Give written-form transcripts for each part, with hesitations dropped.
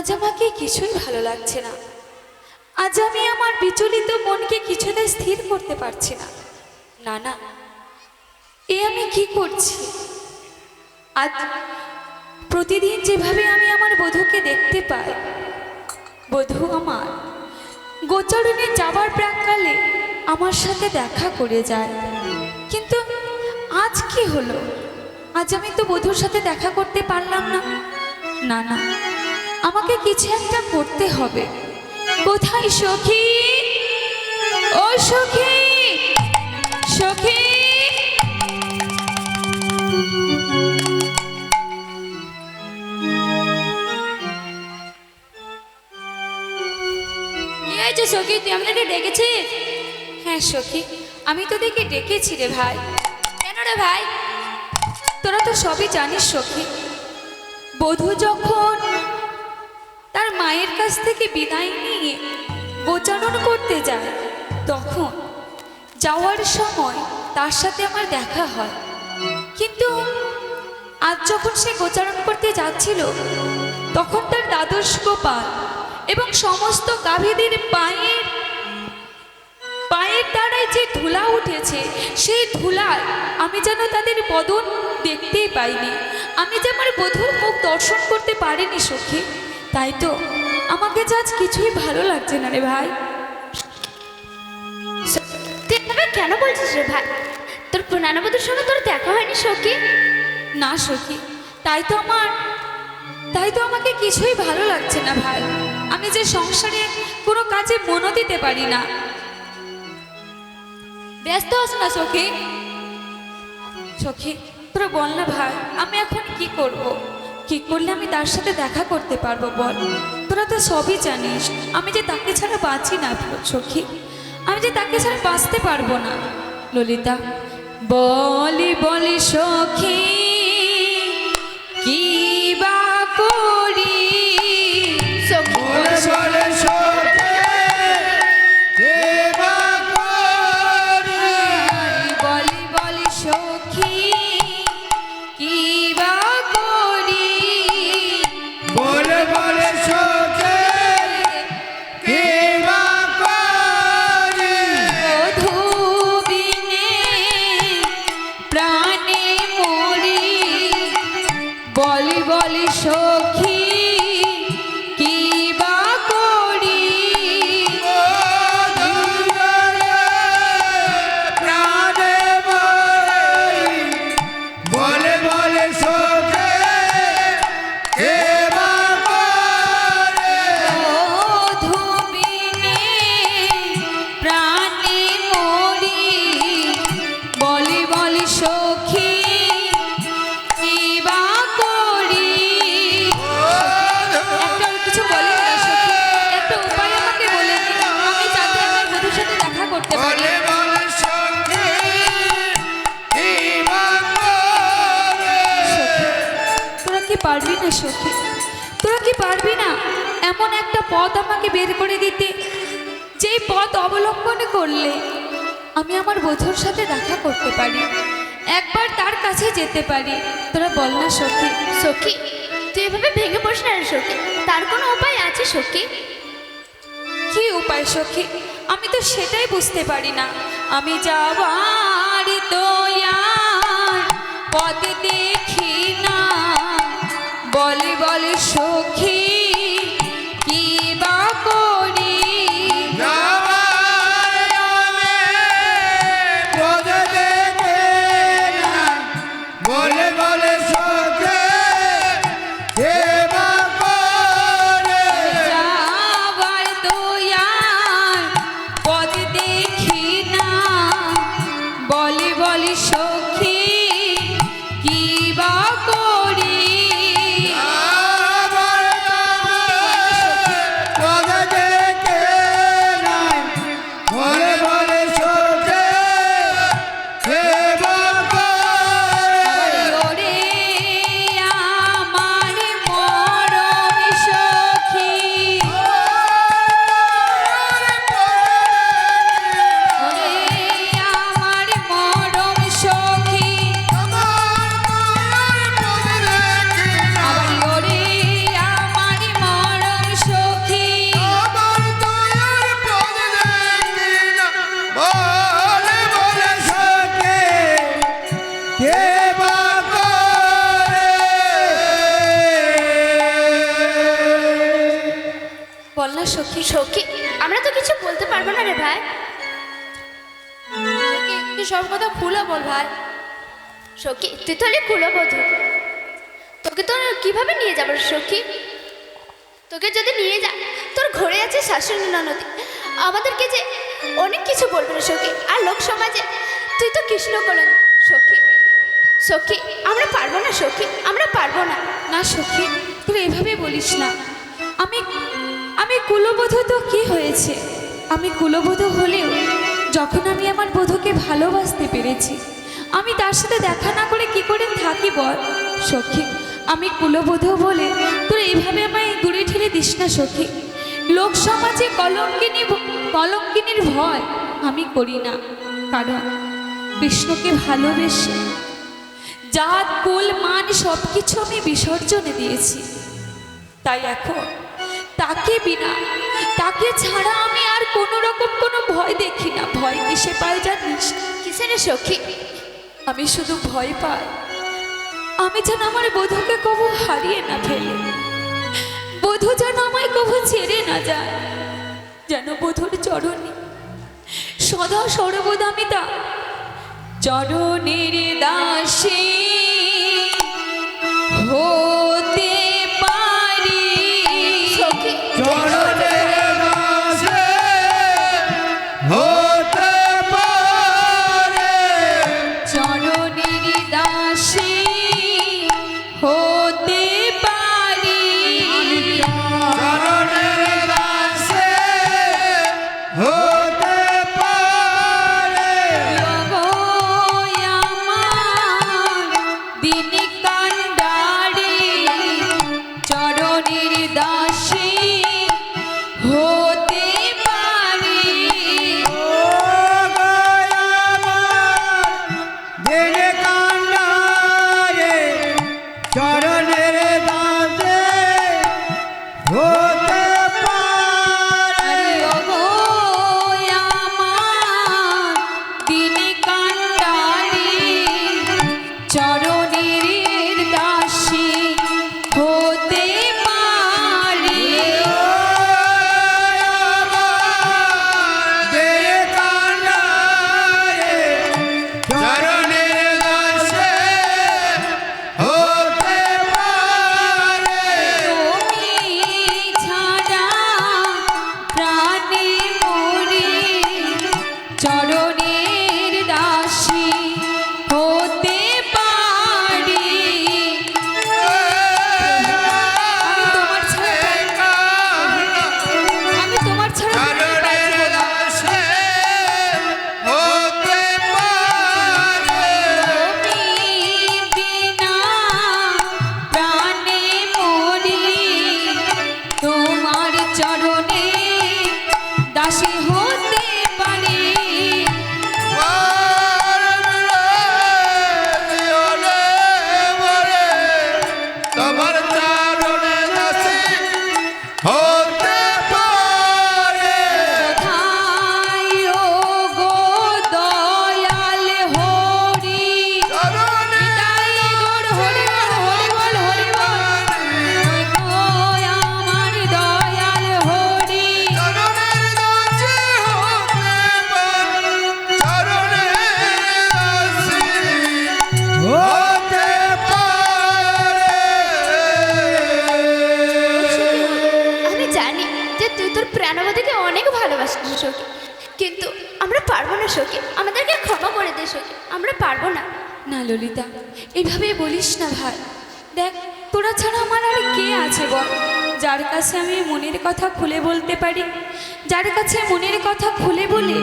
আজ আমাকে কিছুই ভালো লাগছে না। আজ আমি আমার বিচলিত মনকে কিছুতেই স্থির করতে পারছি না। না না, এ আমি কি করছি? আজ প্রতিদিন যেভাবে আমি আমার বধূকে দেখতে পাই, বধূ আমার গোচারণে যাবার প্রাক্কালে আমার সাথে দেখা করে যায়, কিন্তু আজ কি হলো? আজ আমি তো বধূর সাথে দেখা করতে পারলাম না। না না, আমাকে কিছু একটা করতে হবে। কোথায় সখী? ও সখী, সখী! কি হয়েছে সখী, তুই আমাদেরকে ডেকেছিস? হ্যাঁ সখী, আমি তোদেরকে ডেকেছি রে ভাই। কেন রে ভাই? তোরা তো সবই জানিস সখী, বধূ যখন তার মায়ের কাছ থেকে বিদায় নিয়ে গোচারণ করতে যায়, তখন যাওয়ার সময় তার সাথে আমার দেখা হয়। কিন্তু আজ যখন সে গোচারণ করতে যাচ্ছিল, তখন তার দ্বাদশ গোপাল এবং সমস্ত গাভীদের পায়ের দ্বারায় যে ধুলা উঠেছে, সেই ধুলায় আমি যেন তাদের বদন দেখতেই পাইনি। আমি যে আমার বধূর মুখ দর্শন করতে পারিনি সখী। তাই তো আমাকে যে আজ কিছুই ভালো লাগছে না রে ভাই। তুই এভাবে কেন বলছিস রে ভাই? তোর পুনানবধূর সঙ্গে তোর দেখা হয়নি সখী? না সখী, তাই তো আমাকে কিছুই ভালো লাগছে না ভাই। আমি যে সংসারে কোনো কাজে মনও দিতে পারি না। ব্যস্ত হস না সখী। সখী, তোরা বল না ভাই, আমি এখন কি করব? কি করলে আমি তার সাথে দেখা করতে পারবো বল? তোরা তো সবই জানিস, আমি যে তাকে ছাড়া বাঁচি না সখী। আমি যে তাকে ছাড়া বাঁচতে পারবো না। ললিতা, বলি বলি সখী, কি বা করি? বলি বলি সখী, কি বা করি? বধূ বিনে প্রাণে মরি। বলি বলি সখী, কি বা করি? বধূ বিনে প্রাণে মরি। বলি বলি সখী, কি বা করি? একটা কিছু বলি না সখী, একটা উপায় আমাকে বলে দিন, আমি যাতে আমার বধূর সাথে দেখা করতে পারি। তোরা কি পারবি না সখী? তোরা কি পারবি না এমন একটা পথ আমাকে বের করে দিতে, যেই পথ অবলম্বন করলে আমি আমার বধূর সাথে দেখা করতে পারি, একবার তার কাছে যেতে পারি? তোরা বল না সখী। সখী, তুই এভাবে ভেঙে পড়িস না রে সখী। তার কোনো উপায় আছে সখী? কি উপায় সখী? আমি তো সেটাই বুঝতে পারি না। আমি যাবার দয়ার পথ দেখি না। বলি বলি সখী, কি বা করি? যাবার দয়ার পথ দেখি না। বলি বলি সখী, কি বা করি? না সখী। সখী আমরা তো কিছু বলতে পারবো না রে ভাই। সখী, তুই সব কথা খুলে বল ভাই। সখী তুই তাহলে কুলবধূ, তোকে তো কিভাবে নিয়ে যাবো সখী? তোকে যদি নিয়ে যা, তোর ঘরে আছে শাশুড়ি ননদী, আমাদেরকে যে অনেক কিছু বলবে রে সখী। আর লোক সমাজে তুই তো কৃষ্ণ কলঙ্ক সখী। সখী আমরা পারবো না সখী, আমরা পারবো না। না সখী, তুই এভাবে বলিস না। আমি আমি কুলবধূ তো কি হয়েছে? আমি কুলবধূ হলেও যখন আমি আমার বধূকে ভালোবাসতে পেরেছি, আমি তার সাথে দেখা না করে কি করে থাকি বল সখী? আমি কুলবধূ বলে তোর এইভাবে আমায় দূরে ঠেলে দিস না সখী। লোক সমাজে কলঙ্কিনীর ভয় আমি করি না, কারণ কৃষ্ণকে ভালোবেসে জাত কুল মান সব কিছু আমি বিসর্জনে দিয়েছি। তাই এখন তাকে ছাড়া আমি আর কোনো রকম কোনো ভয় দেখি না। ভয় কিসে পাই জানিস? কিসে রে সখী? আমি শুধু ভয় পাই আমি যেন আমার বধূকে কবু হারিয়ে না ফেলে, বধূ যেন আমায় কবু ছেড়ে না যায়, যেন বধূর চরণে সদা সর্বদা আমি তা চরণের দাসী হতে পারি। সখী চরণের দাসে হতে পারে, চরণের দাসী হতে পারি। চরণের দাসে হতে পারে, লগো আমার দিন কান্ডারি, চরণের দাসী হতে পারি। ও আমার দিন কান্ডারে, চরণের দাসে হতে পারে। আরে ওগো আমার দিন কান্ডারি, চরণের দাসী হতে পারি। তুমি ছাড়া প্রাণে মরি, চরণের দাসী হতে পারি। আমি তোমার ছাড়া প্রাণে বাঁচব না। তুমি বিনা প্রাণে মরি, তোমার চরণে দাসী হতে পারি। তোমার চরণে দাসী হতে পারে। কোথায় ও গো দয়াল হরি, নিতাই গৌর হরি বল, হরি বল, হরি বল। ও আমার দয়াল হরি, চরণের দাসী হতে পারে, চরণের দাসী হতে পারে। আমি জানি যে তুই তোর প্রাণবতীকে অনেক ভালোবাসিস সখী, কিন্তু আমরা পারবো না সখী, আমাদেরকে ক্ষমা করে দে সখী, আমরা পারবো না। না ললিতা, এভাবে বলিস না ভাই। দেখ, তোরা ছাড়া আমার আর কে আছে বল, যার কাছে আমি মনের কথা খুলে বলতে পারি, যার কাছে মনের কথা খুলে বলে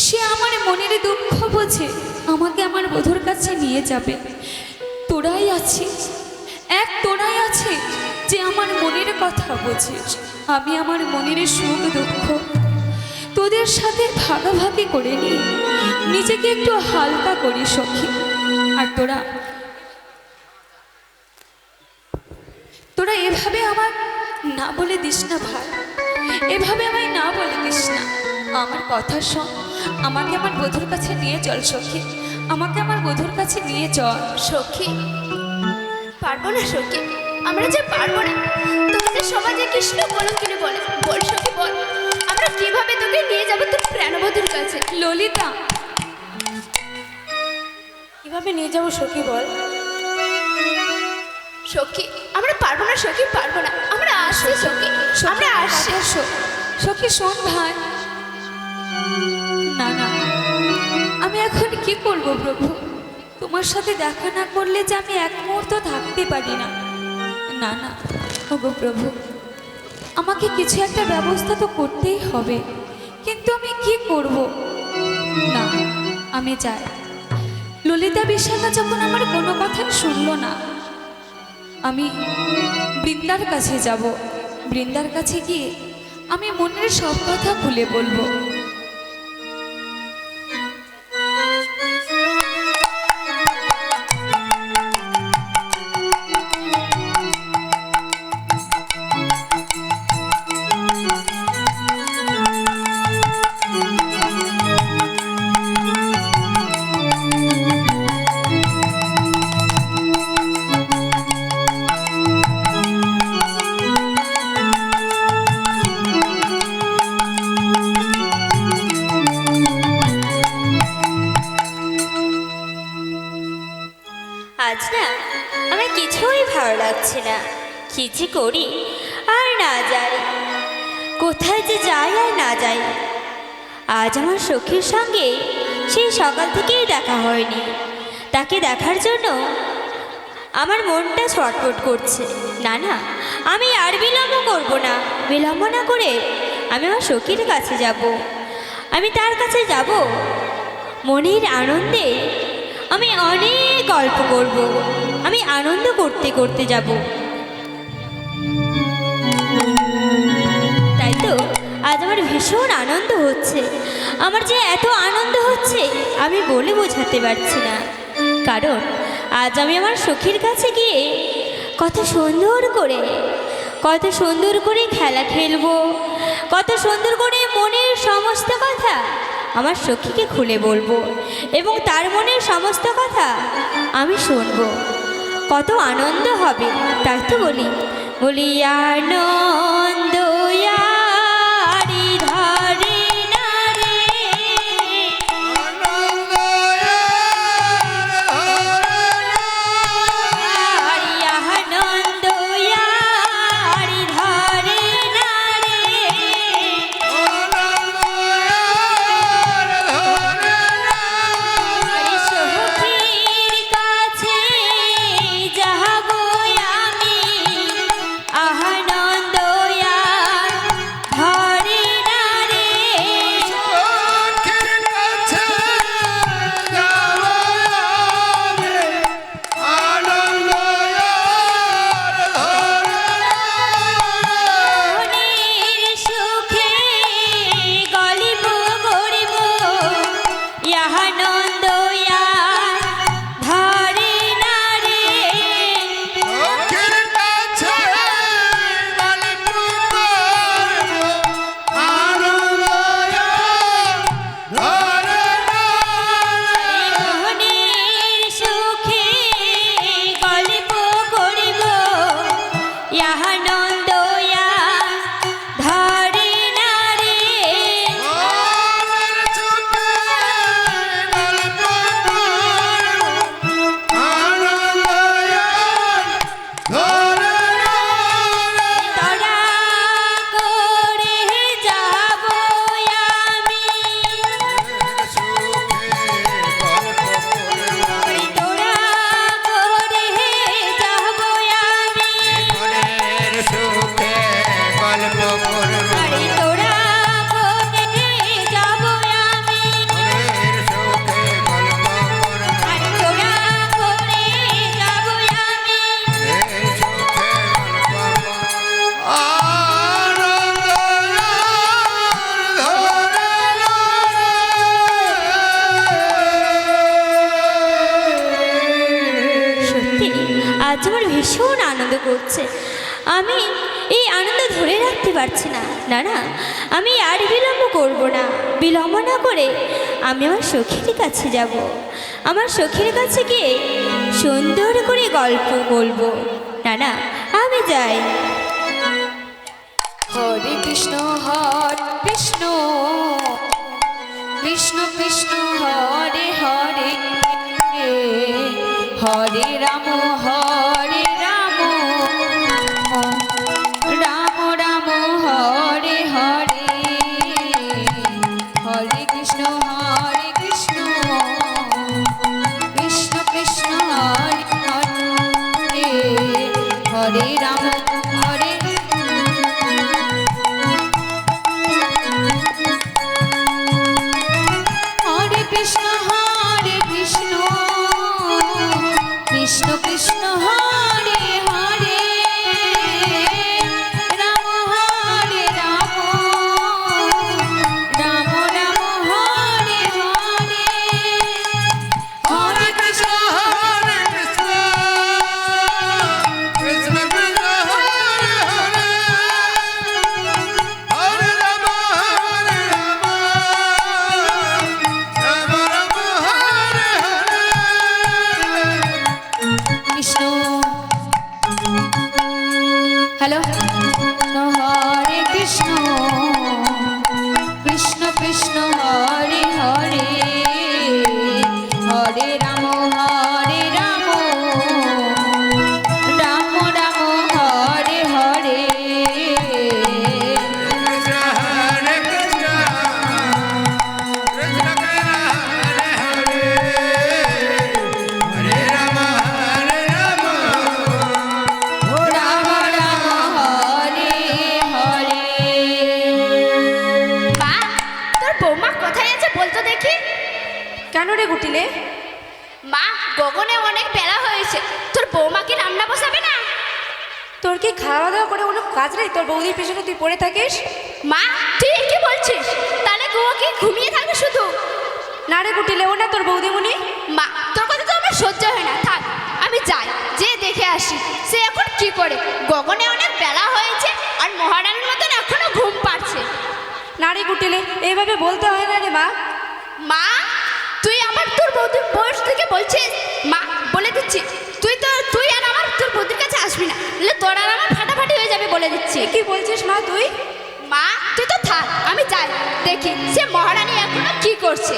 সে আমার মনের দুঃখ বোঝে, আমাকে আমার বধূর কাছে নিয়ে যাবে। তোরাই আছিস, তোরাই আছে যে আমার মনের কথা বোঝিস। আমি আমার মনের সুখ দুঃখ তোদের সাথে ভাগাভাগি করে নিয়ে নিজেকে একটু হালকা করি সখী। আর তোরা এভাবে আমার না বলে দিস না ভাই, এভাবে আমায় না বলে দিস না। আমার কথা শোন, আমাকে আমার বধূর কাছে নিয়ে চল সখী, আমাকে আমার বধূর কাছে নিয়ে চল। সখী পারবো না সখী, আমরা যে পারবো না, তোকে যে যে সমাজে কৃষ্ণ কলঙ্কিনী বলে। বল সখী বল, আমরা কিভাবে তোকে নিয়ে যাব তোর প্রাণবধূর কাছে? ললিতা, কিভাবে নিয়ে যাবো সখী বল? সখী আমরা পারবো না, সখী পারবো না, আমরা আসছি সখী, আমরা আসছি। সখী শোন ভাই। না না, আমি এখন কি করব প্রভু? তোমার সাথে দেখা না করলে যে আমি এক মুহূর্ত থাকতে পারি না। না না ওগো প্রভু, আমাকে কিছু একটা ব্যবস্থা তো করতেই হবে, কিন্তু আমি কি করব? না, আমি যাই। ললিতা বিশাখা যখন আমার কোনো কথা শুনলো না, আমি বৃন্দার কাছে যাব। বৃন্দার কাছে গিয়ে আমি মনের সব কথা খুলে বলবো। আজ না আমার কিছুই ভালো লাগছে না। কি যে করি আর না যাই, কোথায় যে যাই আর না যাই। আজ আমার সখীর সঙ্গে সেই সকাল থেকেই দেখা হয়নি। তাকে দেখার জন্য আমার মনটা ছটফট করছে। না না, আমি আর বিলম্ব করব না। বিলম্ব না করে আমি আমার সখীর কাছে যাব। আমি তার কাছে যাব, মনের আনন্দে আমি অনেক গল্প করব। আমি আনন্দ করতে করতে যাব। তাই তো আজ আমার ভীষণ আনন্দ হচ্ছে। আমার যে এত আনন্দ হচ্ছে আমি বলে বোঝাতে পারছি না। কারণ আজ আমি আমার সখীর কাছে গিয়ে কত সুন্দর করে খেলা খেলবো, কত সুন্দর করে মনের সমস্ত কথা আমার সখীকে খুলে বলবো, এবং তার মনের সমস্ত কথা আমি শুনবো। কত আনন্দ হবে। তাই তো বলি আনন্দ ইয়ারি ধরে না রে, আনন্দ ইয়ারি ধরে না রে, সখীর কাছে যাবো আমি, আনন্দ ইয়ার ধরে না রে, মনের সুখে গল্প করিব, আনন্দ ইয়ার ধরে না রে, মনের সুখে গল্প করিব, আনন্দ ইয়ার ধরে না রে, তোরা করে যাব আমি, তোরা করে যাব আমি, আরে তোরা করে যাব আমি, আরে তোরা করে যাব আমি, সত্যি আজ আমার ভীষণ আনন্দ করছে। আমি এই আনন্দ ধরে রাখতে পারছি না। না না, আমি আর বিলম্ব করব না। বিলম্ব না করে আমি আমার সখীর কাছে যাব। আমার সখীর কাছে গিয়ে সুন্দর করে গল্প বলবো। না না, আমি যাই। হরে কৃষ্ণ কৃষ্ণ কৃষ্ণ হরে হরে হরে রাম রাম রাম হরে হরে হরে কৃষ্ণ কৃষ্ণ কৃষ্ণ হরে হরে হরে রাম হরে হরে Krishna Krishna Krishna Hare Hare Ram Ram Ram Hare Hare Hare Krishna Hare Krishna, Krishna Krishna Hare Hare, Hare Rama Hare Rama, Rama Rama Hare Hare. Krishna hello হরে কৃষ্ণ কৃষ্ণ কৃষ্ণ হরে হরে হরে রাম রাম রাম হরে হরে Krishna Hare Krishna, Krishna Krishna Hare Hare, Hare Rama Hare Rama, Ram Ram Hare Hare মা, তোর বৌমা কোথায় আছে বলতো দেখি। কেন রে গুটিলে? মা, গগনে অনেক বেলা হয়েছে, তোর বৌমা কি রান্না বসাবে না? তোর কি খাওয়া দাওয়া করে কোনো কাজ নেই? তোর বৌদির পেছনে তুই পড়ে থাকিস? মা, তুই কি বলছিস? তাহলে গো কি ঘুমিয়ে থাকবে শুধু? না রে গুটিলে, ও না তোর বৌদিমণি? মা, তোর কথা তো আমার সহ্য হয় না, থাক আমি যাই, যে দেখে আসি সে এখন কি করে। গগনে অনেক বেলা হয়েছে আর মহারানীর মতন এখনো ঘুম পাচ্ছে। না রে গুটিলে, এইভাবে বলতে হয় না রে মা। মা, তুই আমার তোর বৌদির বয়স থেকে বলছিস? মা, বলে দিচ্ছি তুই আর আমার তোর বৌদির কাছে আসবি না, নাহলে তোর আর আমার ফাটাফাটি হয়ে যাবে বলে দিচ্ছি। কি বলছিস মা তুই? মা, তুই তো থাক, আমি যাই, দেখি সে মহারানী এখনো কি করছে।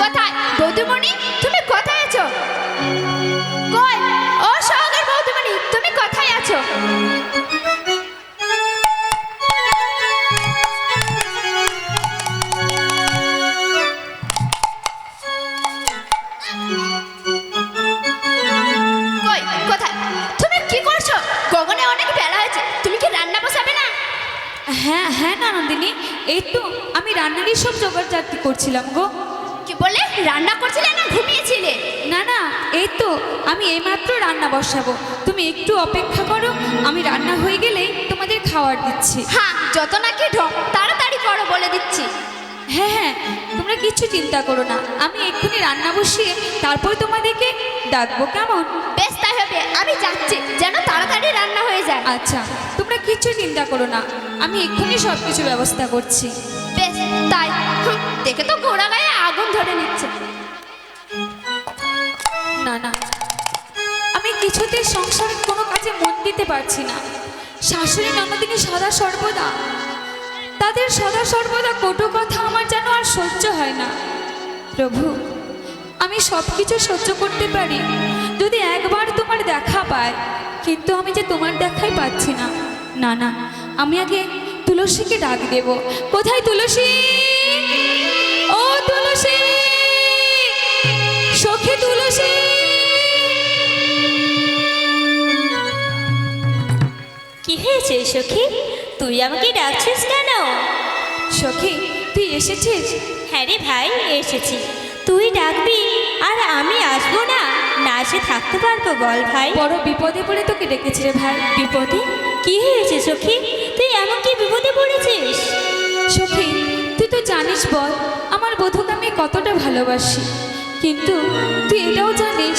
কোথায় বৌদিমণি, তুমি কোথায় আছো? কই ও সহগের বৌদিমণি, তুমি কোথায় আছো? কই কোথায়? তুমি কি করছো? গগনে অনেক বেলা হয়েছে, তুমি কি রান্না বসাবে না? হ্যাঁ হ্যাঁ নন্দিনী, এই তো আমি রান্নারই সব জোগাড় জাতি করছিলাম গো। কি বলে, রান্না করছিলে না ঘুমিয়েছিলে? না না, এই তো আমি এইমাত্র রান্না বসাবো, তুমি একটু অপেক্ষা করো, আমি রান্না হয়ে গেলেই তোমাদের খাবার দিচ্ছি। হ্যাঁ, যত নাকি ঢং, তাড়াতাড়ি করো বলে দিচ্ছি। হ্যাঁ হ্যাঁ, তোমরা কিচ্ছু চিন্তা করো না, আমি এক্ষুনি রান্না বসিয়ে তারপর তোমাদেরকে ডাকবো, কেমন? বেশ, তাই হবে, আমি যাচ্ছি, যেন তাড়াতাড়ি রান্না হয়ে যায়। আচ্ছা, তোমরা কিচ্ছু চিন্তা করো না, আমি এক্ষুনি সব কিছু ব্যবস্থা করছি। বেশ তাই। দেখে তো ঘোড়া গায়ে আগুন ধরে নিচ্ছে। না না, আমি কিছুতেই সংসারে কোনো কাজে মন দিতে পারছি না। শাশুড়ি ননদিনী তাদের সদা সর্বদা কটু কথা আমার যেন আর সহ্য হয় না। প্রভু, আমি সব কিছু সহ্য করতে পারি যদি একবার তোমার দেখা পাই, কিন্তু আমি যে তোমার দেখাই পাচ্ছি না। না না, আমি আগে তুলসীকে ডাক দেব। কোথায় তুলসী? ও তুলসী, সখী তুলসী। কি হয়েছে সখী, তুই আমাকে ডাকছিস কেন? সখী, তুই এসেছিস? হ্যাঁ রে ভাই, এসেছি। তুই ডাকবি আর আমি আসবো না? না এসে থাকতে পারবো বল ভাই? বড় বিপদে পড়ে তোকে ডেকেছি রে ভাই। বিপদে? কি হয়েছে সখী, তুই এমন কি বিপদে পড়েছিস? সখী, তুই তো জানিস বল আমার বধূকে আমি কতটা ভালোবাসি, কিন্তু তুই এটাও জানিস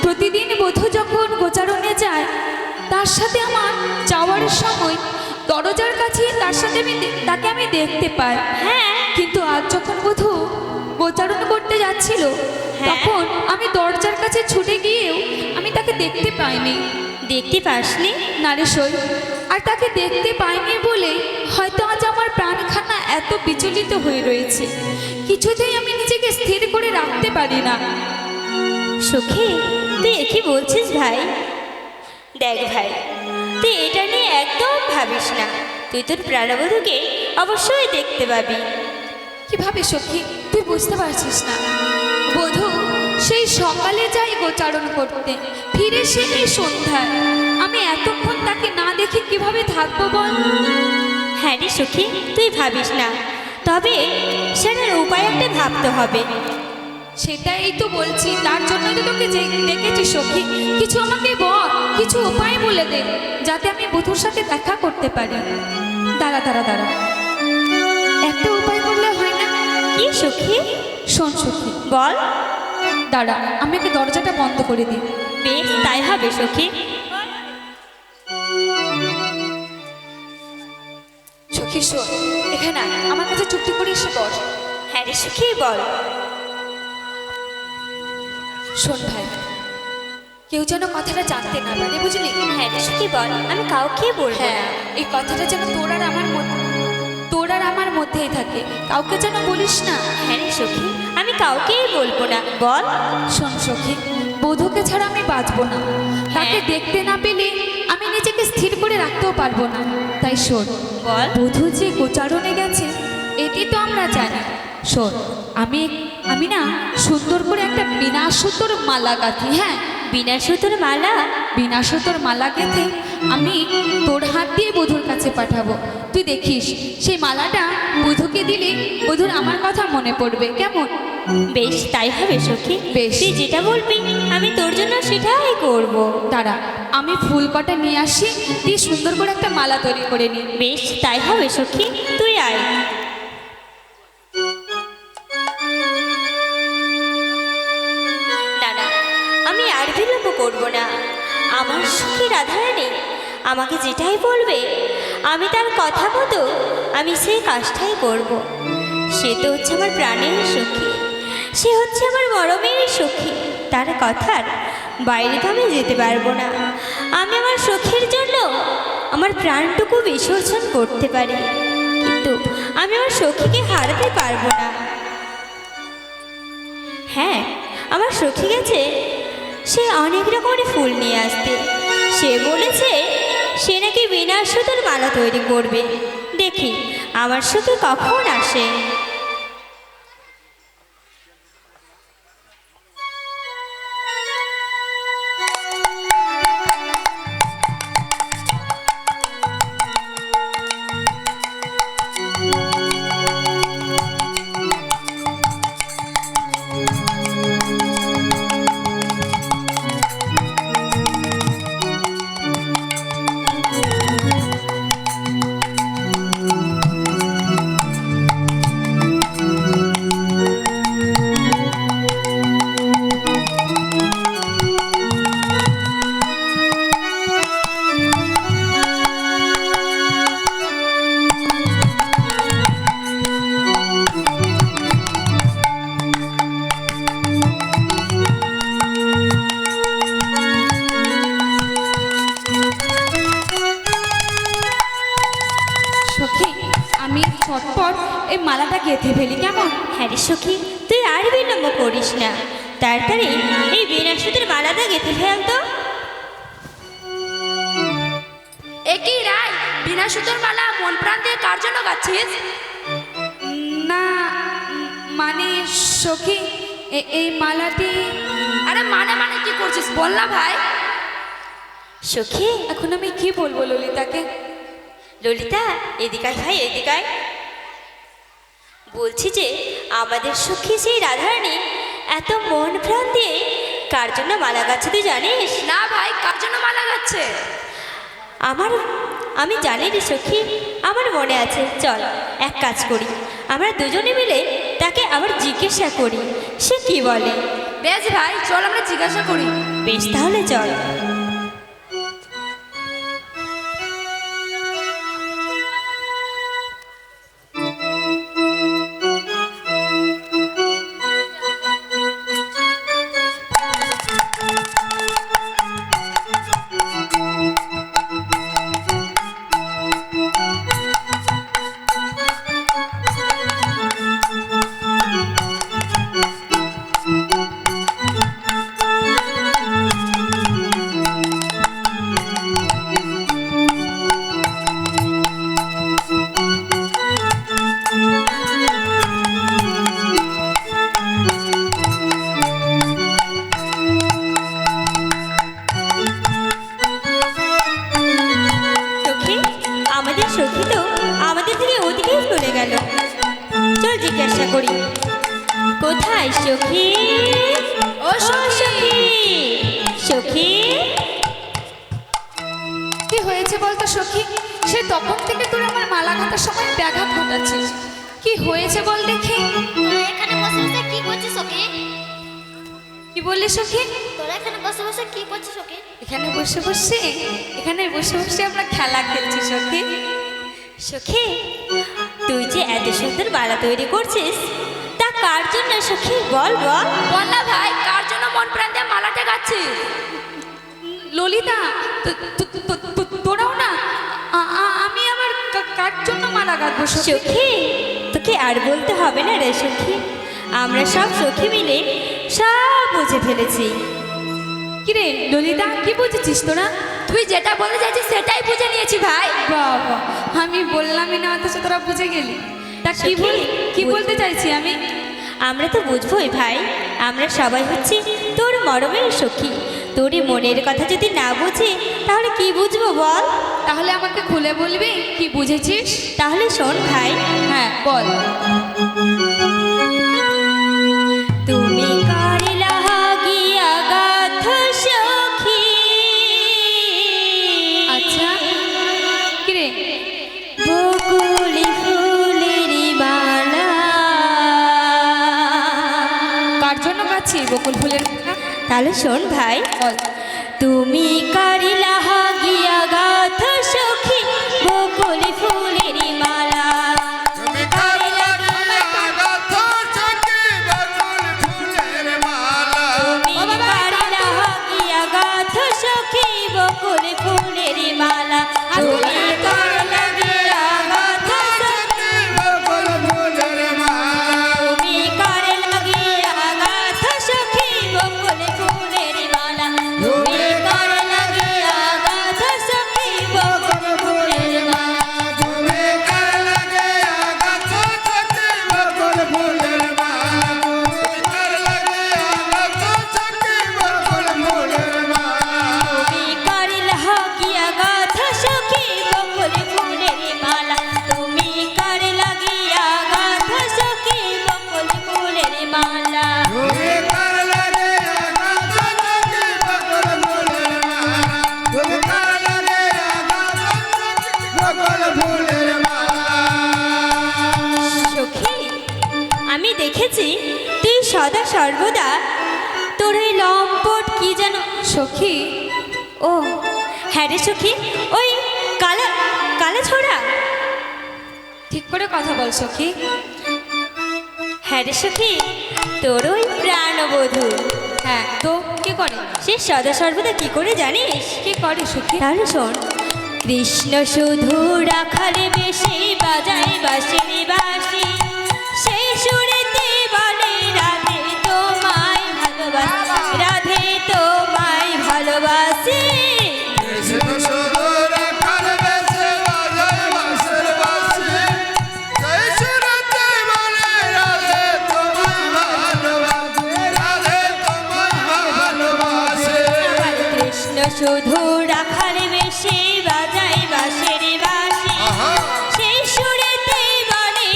প্রতিদিন বধূ যখন গোচারণে যায় তার সাথে আমার যাওয়ার সময় দরজার কাছে তাকে আমি দেখতে পাই। হ্যাঁ, কিন্তু আজ যখন বধূ গোচারণ করতে যাচ্ছিল তখন আমি দরজার কাছে ছুটে গিয়েও আমি তাকে দেখতে পাইনি। দেখতে পাসনি? না রে সই, আর তাকে দেখতে পাইনি বলে হয়তো আজ আমার প্রাণখানা এত বিচলিত হয়ে রয়েছে। কিছুতেই আমি নিজেকে স্থির করে রাখতে পারি না। সখী, তুই কি বলছিস ভাই? দেখ ভাই, তুই এটা নিয়ে একদম ভাবিস না। তুই তোর প্রাণবধূকে অবশ্যই দেখতে পাবি। কিভাবে সখী, তুই বুঝতে পারছিস না? বধূ সেই সকালে যাই গোচারণ করতে, ফিরে সে এই সন্ধ্যায়। আমি এতক্ষণ তাকে না দেখে কিভাবে থাকবো বল? হ্যাঁ রে সখী, তুই ভাবিস না, তবে সেটার উপায় একটা ভাবতে হবে। সেটাই তো বলছি, তার জন্যই তো তোকে ডেকেছি সখী। কিছু আমাকে বল, কিছু উপায় বলে দে, যাতে আমি বধূর সাথে দেখা করতে পারি। দাঁড়া দাঁড়া দাঁড়া, একটা উপায় করলে হয় না? কি সখী? শোন সখী, বল। দাঁড়া, আমাকে দরজাটা বন্ধ করে দিই। বেশ, তাই হবে সখী। সখী শোন, এখানে আয়, আমার কাছে চুক্তি করে এসে বস। হ্যাঁ রে সখী, বল। শোন ভাই, কেউ যেন কথাটা জানতে না পারে, বুঝলি? হ্যাঁ রে সখী, বল। আমি কাউকে বলবো হ্যাঁ, না। এই কথাটা যেন তোর আর আমার মধ্যেই থাকে, কাউকে যেন বলিস না। হ্যাঁ রে সখী, আমি কাউকেই বলবো না। বল। শোন সখী, বধূকে ছাড়া আমি বাঁচবো না। তাকে দেখতে না পেলে আমি নিজেকে স্থির করে রাখতেও পারবো না। তাই শোন, বল। বধূ যে গোচারণে গেছে এটি তো আমরা জানি। শোন, আমি না সুন্দর করে একটা বিনা সুতোর মালা গাঁথি। হ্যাঁ, বিনা সুতোর মালা? বিনা সুতোর মালা গেঁথে আমি তোর হাত দিয়ে বধূর কাছে পাঠাবো। তুই দেখিস, সেই মালাটা বধূকে দিলে বধূর আমার কথা মনে পড়বে। কেমন? বেশ, তাই হবে সখী। বেশ। তুই যেটা বলবি আমি তোর জন্য সেটাই করব। দাঁড়া, আমি ফুল কটা নিয়ে আসি, তুই সুন্দর করে একটা মালা তৈরি করে নি। বেশ, তাই হবে সখী, তুই আয়। না না, আমি আর বিলম্ব করব না। আমার সুখী রাধারানী আমাকে যেটাই বলবে আমি তার কথা মতো আমি সেই কাজটাই করব। সে তো হচ্ছে আমার প্রাণের সখী, সে হচ্ছে আমার মরমের সখী। তার কথার বাইরে তো আমি যেতে পারবো না। আমি আমার সখীর জন্য আমার প্রাণটুকু বিসর্জন করতে পারি, কিন্তু আমি আমার সখীকে হারাতে পারবো না। হ্যাঁ, আমার সখী গেছে সে অনেক রকমের ফুল নিয়ে আসতে। সে বলেছে সে নাকি বিনা সুতোর মালা তৈরি করবে। দেখি আমার সখী কখন আসে। সখী, আমি ঝটপট এই মালাটা গেঁথে ফেলি। কেমন? হ্যাঁ রে সখী, তুই আর বিলম্ব করিস না, তাড়াতাড়ি এই বিনা সুতোর মালাটা গেঁথে ফেল তো। একই রায়, বিনা সুতোর মালা মন প্রাণ দিয়ে কার জন্য গাচ্ছিস? না, মানে সখী, এই মালাটি আরে মানে কি করছিস বল না ভাই। সখী, এখন আমি কি বলবো ললিতাকে? ললিতা, এদিকায় ভাই, এদিকায়। বলছি যে আমাদের সখী সেই রাধারানী এত মন প্রাণ দিয়ে কার জন্য মালা গাচ্ছে তুই জানিস? না ভাই, কার জন্য মালা গাচ্ছে? আমি জানি রে সখী, আমার মনে আছে। চল এক কাজ করি, আমরা দুজনে মিলে তাকে আবার জিজ্ঞাসা করি সে কি বলে। বেশ ভাই, চল আমরা জিজ্ঞাসা করি। বেশ, তাহলে চল। সখী তো আমাদের থেকে ওদিকেই চলে গেল। চল জিজ্ঞাসা করি, কোথায় সখী? ও সখী! সখী, কি হয়েছে বলতো সখী? সে তখন থেকে তোর আমার মালা গাঁথার সময় ব্যাঘাত ঘটাচ্ছিস। কি হয়েছে বল দেখি। তোরা এখানে বসে বসে কি করছিস সখী? কি বললি সখী? তোরা এখানে বসে বসে কি করছিস সখী? এখানে বসে বসে আমরা খেলা খেলছি সখী। সখী, তুই যে এত সুন্দর মালা তৈরি করছিস, তা কার জন্য সখী? বল বল। বল না ভাই, কার জন্য মন প্রাণ দিয়ে মালাটা গাচ্ছিস? ললিতা, তোরাও না? আমি আবার কার জন্য মালা গাঁথবো সখী? সখী, তোকে আর বলতে হবে না রে সখী, আমরা সব সখী মিলে সব বুঝে ফেলেছি। কিরে ললিতা, কি বুঝেছিস তোরা? তুই যেটা বলতে চাইছিস সেটাই বুঝে নিয়েছি ভাই। বাবা, আমি বললামই না অথচ তোরা বুঝে গেলি। তা কি সখী, কি বলতে চাইছি আমি? আমরা তো বুঝবোই ভাই, আমরা সবাই হচ্ছি তোর মরমের সখী। তোরই মনের কথা যদি না বুঝি তাহলে কি বুঝবো বল? তাহলে আমাকে খুলে বলবি কি বুঝেছিস? তাহলে শোন ভাই। হ্যাঁ বল। তুমি কারিলা গিয়া গাথ সখী। আচ্ছা, কিরে বকুলি ফুলেরি বালা। কার জন্য গাছি বকুল ফুলের মালা? তাহলে শোন ভাই, বল। তুমি কারিলা গিয়া গাথ সখী বকুলি ফুলেরি মালা। তুমি কারিলা গিয়া গাথ সখী বকুল ফুলের মালা। তুমি কারিলা গিয়া গাথ সখী বকুল ফুলেরি মালা। তুমি কারিলা গিয়া গাথ সখী। বকুল ফুলের মালা। তুমি কারিলা গিয়া গাথ সখী বকুল ফুলেরি মালা। তুমি কারিলা গিয়া গাথ সখী বকুল ফুলেরি মালা। তুমি কারিলা গিয়া গাথ সখী বকুল ফুলের মালা। তুমি কারিলা গিয়া গাথ সখী বকুল ফুলের মালা। তুমি কারিলা গিয়া গাথ সখী বকুল ফুলেরি মালা। তুমি কারিলা গিয়া গাথ সখী বকুল ফুলেরি মালা। তুমি কারিলা গিয়া গাথ সখী বকুল ফুলের মালা। তুমি কারিলা গিয়া গাথ সখী বকুল ফুলের মালা। সখী, আমি দেখেছি তুই সদা সর্বদা তোর ওই লম্পট কি যেন সখী, ও হ্যাঁ রে সখী, ওই কালা কালা ছোড়া। ঠিক করে কথা বল সখী। হ্যাঁ রে সখী, তোর ওই প্রাণবধূ, হ্যাঁ তো কি করে? সে সদা সর্বদা কি করে জানিস? কি করে সখী? তাহলে শোন, কৃষ্ণ শুধু রাখালে বেশি বাজায় বাঁশিনি বাঁশি, সেই সুরেতে বলে রাধে তোমায় ভালোবাসি, রাধে তোমায় ভালোবাসি। কৃষ্ণ শুধু রাখাল বেশে বাজায় বাঁশের বাঁশি, সেই সুরেতে বলে রাধে তোমায় ভালোবাসি, রাধে তোমায় ভালোবাসি। আবার কৃষ্ণ শুধু রাখালে বেশি বাজায় বাঁশির বাঁশি, আহা। সেই সুরেতে বলে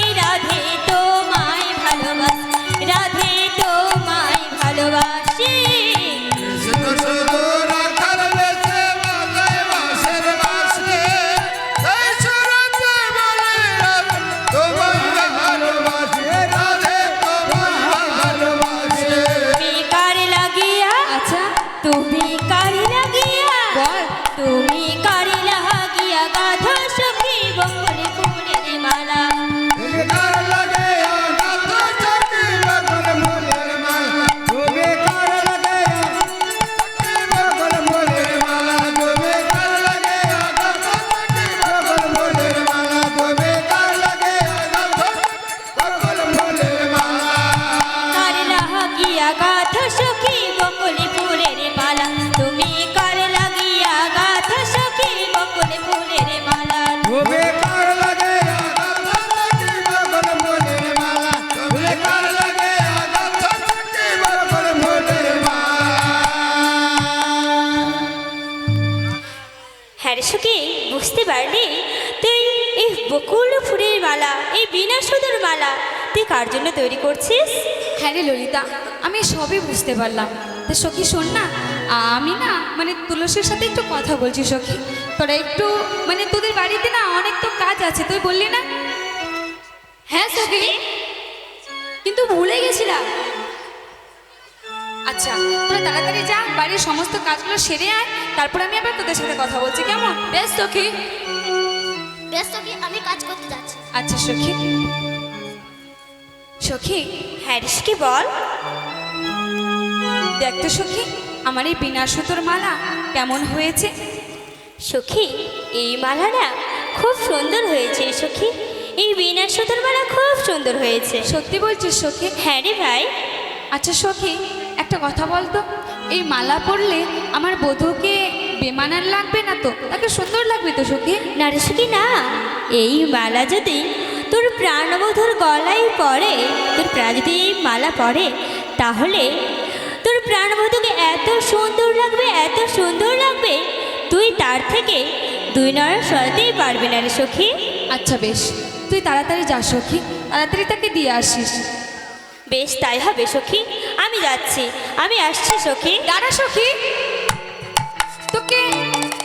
বকুল ফুলের মালা, এই বিনা সুতোর মালা তুই কার জন্য তৈরি করছিস? হ্যাঁ রে ললিতা, আমি সবই বুঝতে পারলাম। তো সখী শোন না, আমি না মানে তুলসীর সাথে একটু কথা বলছি সখী। তোরা একটু মানে তোদের বাড়িতে না অনেক তো কাজ আছে, তুই বললি না? হ্যাঁ সখী, কিন্তু ভুলে গেছিলাম। আচ্ছা, তোরা তাড়াতাড়ি যা, বাড়ির সমস্ত কাজগুলো সেরে আয়, তারপর আমি আবার তোদের সাথে কথা বলছি, কেমন? বেশ সখী। বেশ তোকে আমি কাজ করতে যাচ্ছি। আচ্ছা সখী। সখী, হ্যাঁ রে সখী বল। দেখ তো সখী, আমার এই বিনা সুতোর মালা কেমন হয়েছে? সখী, এই মালাটা খুব সুন্দর হয়েছে সখী, এই বিনা সুতোর মালা খুব সুন্দর হয়েছে। সত্যি বলছিস সখী? হ্যাঁ রে ভাই। আচ্ছা সখী, একটা কথা বলতো, এই মালা পরলে আমার বধূকে বেমানান লাগবে না তো? তাকে সুন্দর লাগবে তো সখী? না রে সখী না, এই মালা যদি তোর প্রাণবধূর গলায় পড়ে, তোর প্রাণ যদি এই মালা পড়ে, তাহলে তোর প্রাণবধূকে এত সুন্দর লাগবে, এত সুন্দর লাগবে, তুই তার থেকে দুই নয়ন সরাতেই পারবি না রে সখী। আচ্ছা বেশ, তুই তাড়াতাড়ি যা সখী, তাড়াতাড়ি তাকে দিয়ে আসিস। বেশ তাই হবে সখী, আমি যাচ্ছি, আমি আসছি সখী। দাঁড়া সখী, তোকে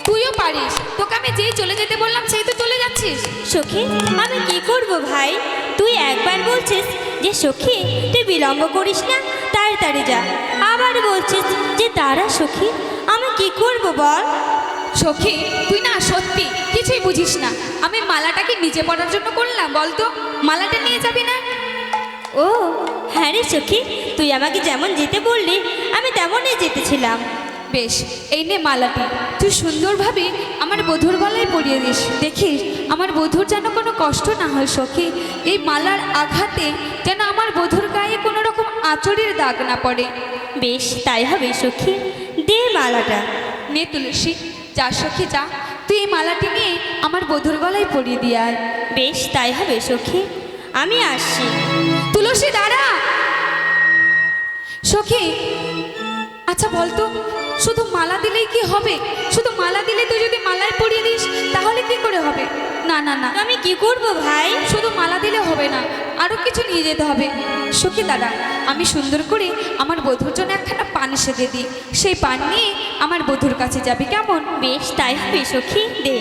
তুইও পারিস, তোকে আমি যেই চলে যেতে বললাম সেই তো চলে যাচ্ছিস। সখী, আমি কি করব ভাই? তুই একবার বলছিস যে সখী তুই বিলম্ব করিস না, তাড়াতাড়ি যা, আবার বলছিস যে তারা সখী, আমি কি করব বল? সখী, তুই না সত্যি কিছুই বুঝিস না। আমি মালাটাকে নিজে পড়ার জন্য করলাম, বলতো মালাটা নিয়ে যাবি না? ও হ্যাঁ রে সখী, তুই আমাকে যেমন যেতে বললি আমি তেমনই যেতেছিলাম। বেশ, এই নে মালাটি, তুই সুন্দরভাবে আমার বধূর গলায় পরিয়ে দিস। দেখিস আমার বধূর যেন কোনো কষ্ট না হয় সখী। এই মালার আঘাতে যেন আমার বধূর গায়ে কোনো রকম আঁচড়ের দাগ না পড়ে। বেশ তাই হবে সখী, দে মালাটা। নে তুলসী, যা সখী যা, তুই এই মালাটি নিয়ে আমার বধূর গলায় পরিয়ে দিয়ে আয়। বেশ তাই হবে সখী, আমি আসছি। তুলসী দাঁড়া। সখী, আচ্ছা বলতো, শুধু মালা দিলেই কি হবে? শুধু মালা দিলে তুই যদি মালায় পরিয়ে দিস তাহলে কি করে হবে? না না না, আমি কি করব ভাই? শুধু মালা দিলে হবে না, আরো কিছু নিয়ে যেতে হবে। সখী দাদা, আমি সুন্দর করে আমার বধূর জন্য একখানা পান সেজে দিই, সেই পান নিয়ে আমার বধূর কাছে যাবি, কেমন? বেশ তাই হবে সখী, দে।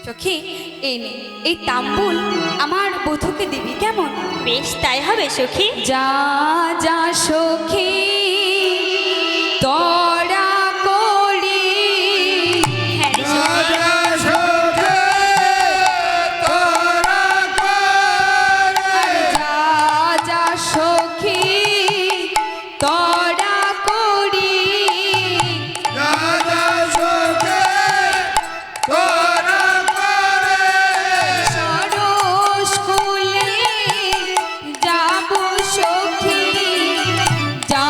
সখী, এই নে, এই তাম্বুল আমার বধূকে দিবি, কেমন? বেশ তাই হবে সখী। যা যা সখী তোরা করি। হ্যাঁ রে সখী, যা যা সখী তোরা করি। সরস কুলে যাব সখী, যা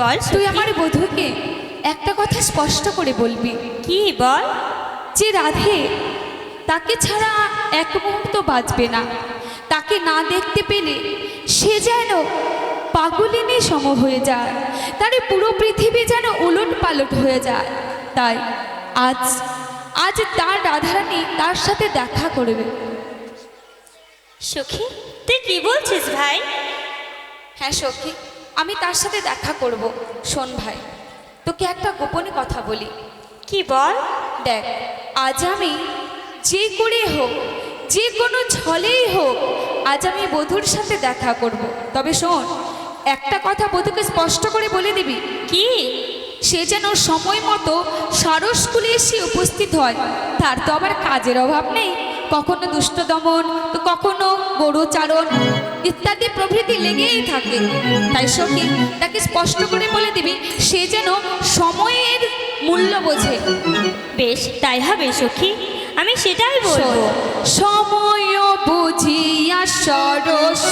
বল তুই সখী। আমার বধূকে একটা কথা স্পষ্ট করে বলবি কি বল? যে রাধে তাকে ছাড়া এক মুহূর্ত বাঁচবে না। তাকে না দেখতে পেলে সে যেন পাগলিনী সম হয়ে যায়, তার এই পুরো পৃথিবী যেন উলট পালট হয়ে যায়। তাই আজ আজ তার রাধারানী তার সাথে দেখা করবে। সখী তুই কি বলছিস ভাই? হ্যাঁ সখী, আমি তার সাথে দেখা করব। শোন ভাই, তোকে একটা গোপনে কথা বলি। কি বল? দেখ, আজ আমি যে করে হোক, যে কোনো ছলেই হোক, আজ আমি বধূর সাথে দেখা করব। তবে শোন, একটা কথা বধূকে স্পষ্ট করে বলে দিবি, কি? সে যেন সময় মতো সারস স্কুলে এসে উপস্থিত হয়। তার তো আবার কাজের অভাব নেই, কখনো দুষ্ট দমন, তো কখনো গরুচারণ ইত্যাদি প্রভৃতি লেগেই থাকে। তাই সখী, তাকে স্পষ্ট করে বলে দিবি সে যেন সময়ের মূল্য বোঝে। বেশ, তাই হবে সখী, আমি সেটাই বলবো। সময় বুঝিয়া সরস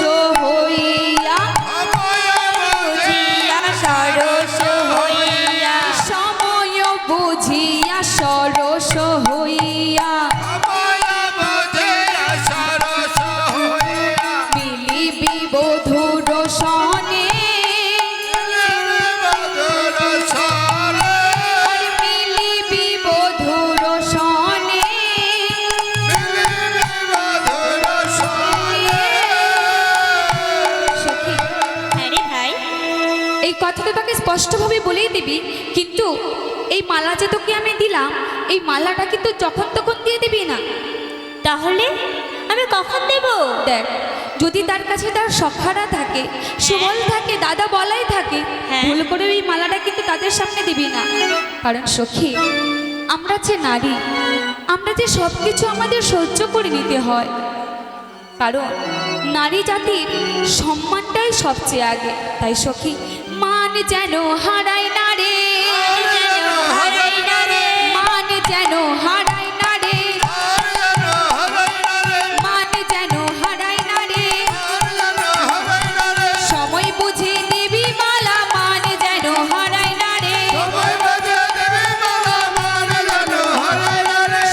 হইয়া, বুঝিয়া সরস হইয়া, সময় বুঝিয়া সরস হইয়া, মিলিবি বধুর সনে, আর মিলিবি বধুর সনে। সখী, হ্যাঁ রে ভাই। এই কথাটা তোকে স্পষ্টভাবে বলেই দিবি, কিন্তু এই মালা যে তোকে আমি দিলাম, এই মালাটা কিন্তু যখন তখন দিয়ে দিবি না। তাহলে আমি কখন দেব? দেখ, যদি তার কাছে তার সখারা থাকে, সুবল থাকে, দাদা বলাই থাকে, হ্যাঁ। ভুল করে এই মালাটা কিন্তু তাদের সামনে দিবি না। কারণ সখী, আমরা যে নারী, আমরা যে সব কিছু আমাদের সহ্য করে নিতে হয়। কারণ নারী জাতির সম্মানটাই সবচেয়ে আগে। তাই সখী, মান যেন হারায় না রে, হারাই না রে, মান যেন হারায় না রে, মান যেন হারায় না রে। সময় বুঝে দিবি মালা, মান যেন হারায় না রে,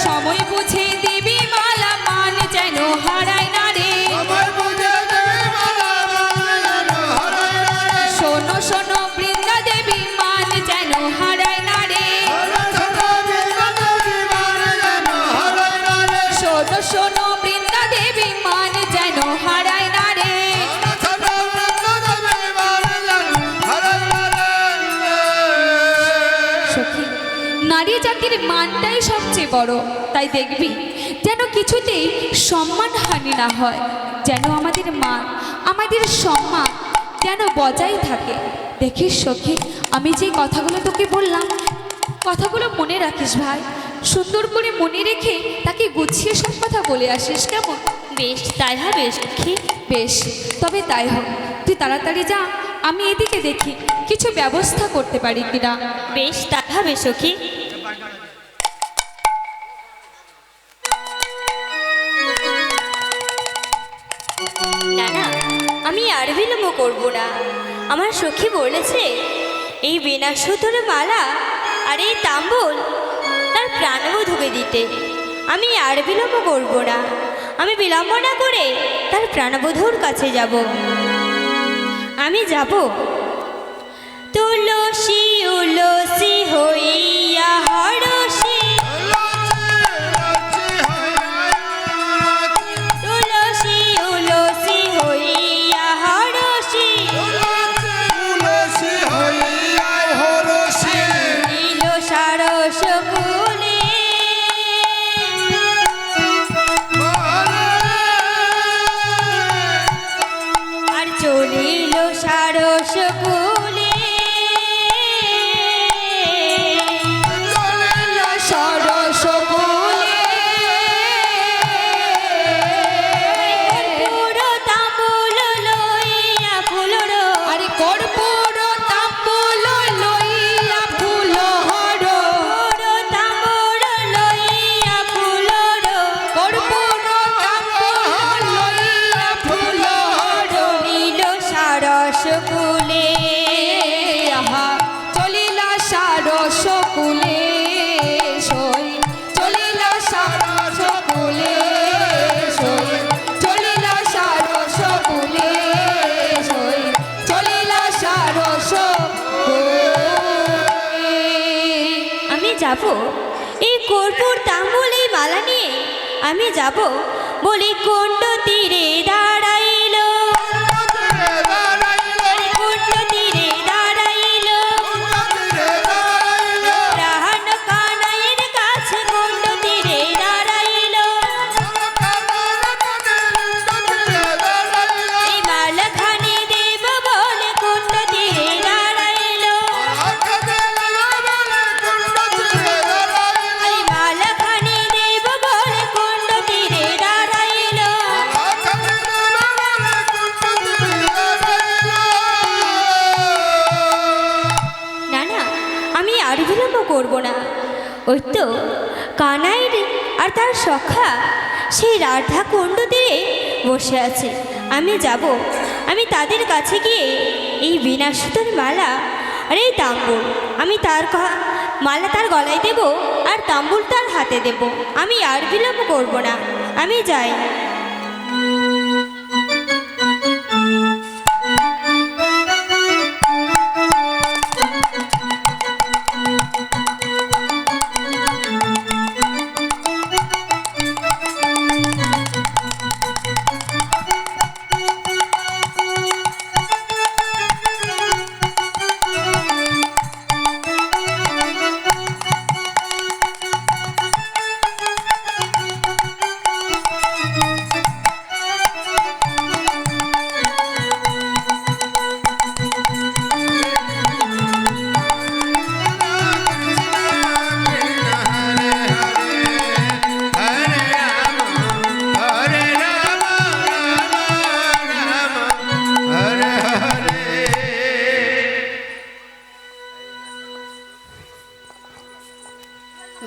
সময় বুঝে দিবি মালা, মান যেন হারায় না রে। শোনো শোনো বৃন্দা দেবী, মান যেন হারায় না রে, শোনো শোনো বৃন্দা দেবী, মান যেন হারায় না রে। সখী, নারী জাতির মানটাই সবচেয়ে বড়। তাই দেখবি যেন কিছুতেই সম্মান হানি না হয়, যেন আমাদের মান, আমাদের সম্মান যেন বজায় থাকে। দেখিস সখী, আমি যে কথাগুলো তোকে বললাম, কথাগুলো মনে রাখিস ভাই। সুন্দর করে মনে রেখে তাকে গুছিয়ে সব কথা বলে আসিস, কেমন? বেশ, তাই হবে সখী। বেশ, তবে তাই হোক, তুই তাড়াতাড়ি যা, আমি এদিকে দেখি কিছু ব্যবস্থা করতে পারি কিনা। বেশ, তাই হবে সখী। না না, আমি আর বিলম্ব করবো না। আমার সখী বলেছে এই বিনাশুতর মালা আর এই তাম্বুল তার প্রাণবধূকে দিতে। আমি আর বিলম্ব করবো না, আমি বিলম্ব না করে তার প্রাণবধূর কাছে যাব। আমি যাব। তুলসী উলসী হইয়া হরসী, তুলসী উলসী হইয়া হরসী, নীল সারস কুলে, আর চলিল সারস কুলে। যাব এই কর্পূর তাম্বুল এই মালা নিয়ে আমি যাব বলি কুণ্ড তীরে দাঁড়াইল কুণ্ড তীরে দাঁড়াইল রাহান কানাইয়ের কাছে কুণ্ড তীরে দাঁড়াইল এই মালা খানি দেব বলে কুণ্ড তীরে দাঁড়াইল এই মালা খানি দেব বলে কুণ্ড তীরে দাঁড়াইল না না আমি আর বিলম্ব করব না ওই তো কানাইয়ের আর তার সখা সেই রাধা কুণ্ড তীরে বসে আছে আমি যাব আমি তাদের কাছে গিয়ে এই বিনা সুতোর মালা আর এই তাম্বুল আমি তার মালা তার গলায় দেব আর তাম্বুল তার হাতে দেব আমি আর বিলম্ব করব না আমি যাই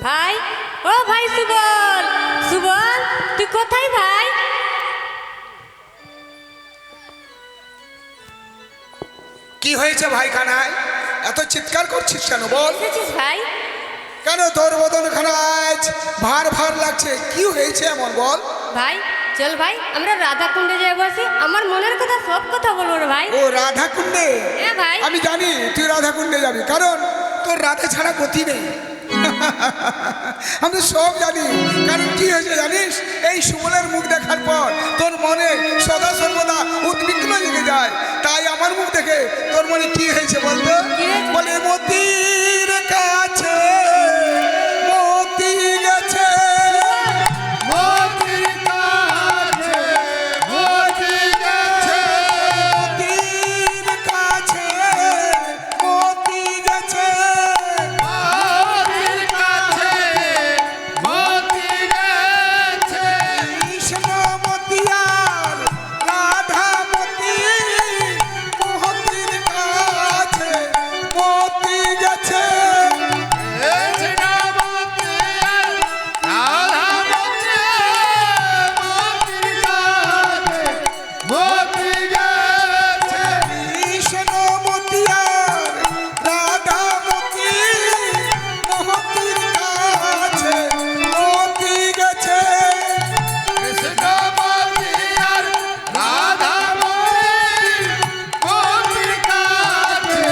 ভাই, ও ভাই সুবল, সুবল তুই কোথায় ভাই? কি হয়েছে ভাই কানাই? এত চিৎকার করছিস কেন বল? এসেছিস ভাই? কেন তোর বদনখানা আজ ভার ভার লাগছে? কি হয়েছে এমন বল? ভাই চল ভাই আমরা রাধা কুণ্ডে যাই বসে, আমার মনের কথা সব কথা বলবো রে ভাই। ও রাধা কুণ্ডে? হ্যাঁ ভাই। আমি জানি তুই রাধা কুণ্ডে যাবি, কারণ তোর রাধা ছাড়া গতি নেই। আমি সব জানি, কারণ কি হয়েছে জানিস? এই সুবলের মুখ দেখার পর তোর মনে সদা সর্বদা উদ্বিগ্ন লেগে যায়। তাই আমার মুখ দেখে তোর মনে কি হয়েছে বলতো? বলে মতির কাছে মতি গেছে, মতির কাছে মতি গেছে, মতির কাছে মতি গেছে, মতির কাছে মতি গেছে, কৃষ্ণ মতিয়ার রাধা মতি মতির কাছে মতি গেছে, কৃষ্ণ মতিয়ার রাধা মতি মতির কাছে মতি গেছে, কৃষ্ণ মতিয়ার রাধা মতি মতির কাছে মতি গেছে, কৃষ্ণ মতিয়ার রাধা মতির কাছে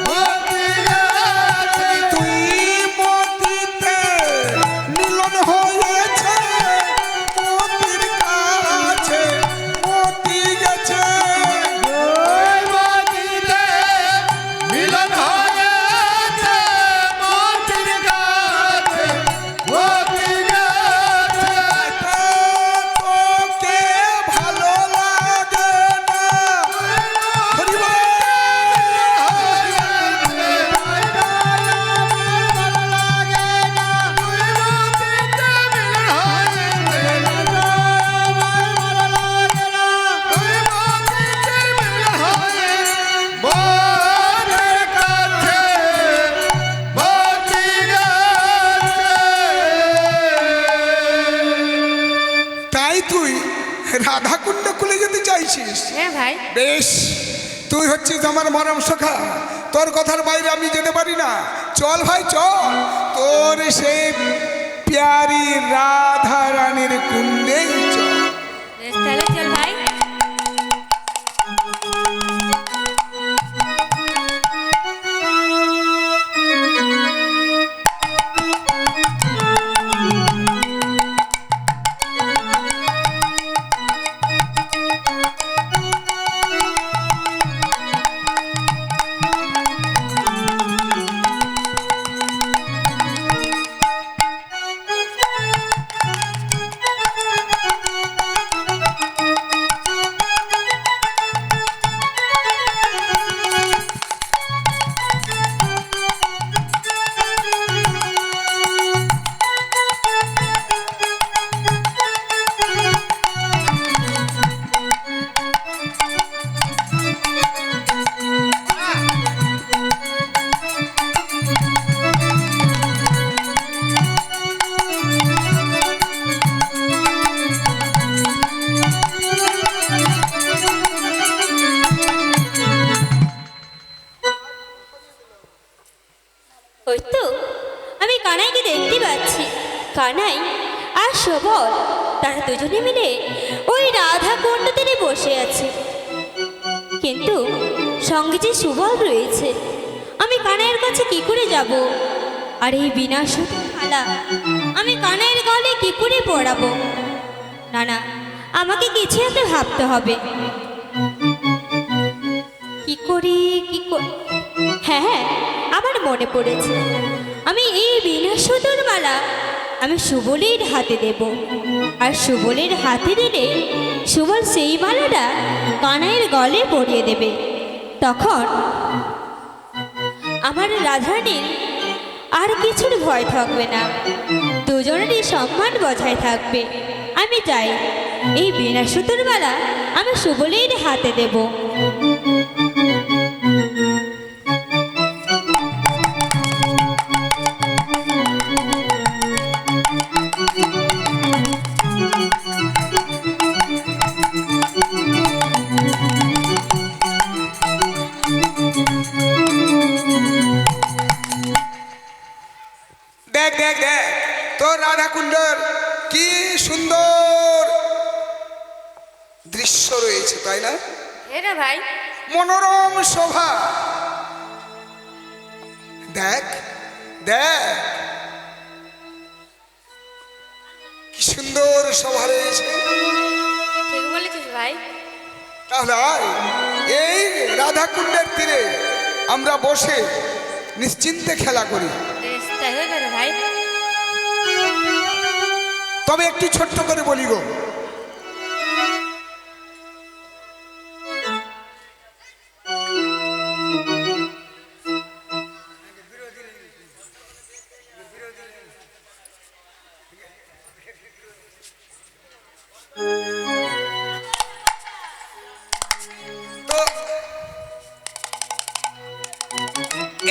মতি গেছে, তুই মতিতে মিলন হয়েছে মতির কাছে মতি গেছে, মতিতে মিলন হয়েছে মতির কাছে মতি গেছে, তোকে ভালো লাগে না হরি বল, ভালো লাগে না মতিতে মিলন হয়েছে, ভালো লাগে না মতিতে মিলন হয়েছে মতির কাছে মতি গেছে। তাই তুই রাধা কুণ্ড খুলে যেতে চাইছিস? হ্যাঁ ভাই। বেশ, তুই হচ্ছিস আমার মরম সখা, তোর কথার বাইরে আমি যেতে পারি না। চল ভাই চল, তোর সেই প্যারি রাধা রানীর কুণ্ডেই চল। বেশ তাহলে চল ভাই। সবল তারা দুজনে মিলে ওই রাধা কুণ্ড তীরে বসে আছে। কিন্তু সঙ্গে যে সুবল রয়েছে, আমি কানাইয়ের কাছে কি করে যাব? আর এই বিনাশ মালা আমি কানাইয়ের গলে কি করে পরাবো? না না, আমাকে কিছু একটা ভাবতে হবে। কি করি কি করি, হ্যাঁ আমার মনে পড়েছে, আমি এই বিনাশোদর মালা আমি সুবলের হাতে দেব। আর সুবলের হাতে দিলে সুবল সেই মালাটা কানাইয়ের গলে পরিয়ে দেবে। তখন আমার রাধারানীর আর কিছুর ভয় থাকবে না, দুজনেরই সম্মান বজায় থাকবে। আমি যাই, এই বিনাশোদর মালা আমি সুবলের হাতে দেব। দেখ দেখ দেখ, তোর রাধাকুণ্ডের কি সুন্দর দৃশ্য রয়েছে, তাই না? হ্যাঁ রে ভাই, মনোরম শোভা। দেখ দেখ, কি সুন্দর শোভা রয়েছে। ঠিক বলেছিস ভাই। তাহলে আয়, এই রাধাকুণ্ডের তীরে আমরা বসে নিশ্চিন্তে খেলা করি। বেশ, তাই হবে রে ভাই। তবে একটি ছোট্ট করে বলি গো, তো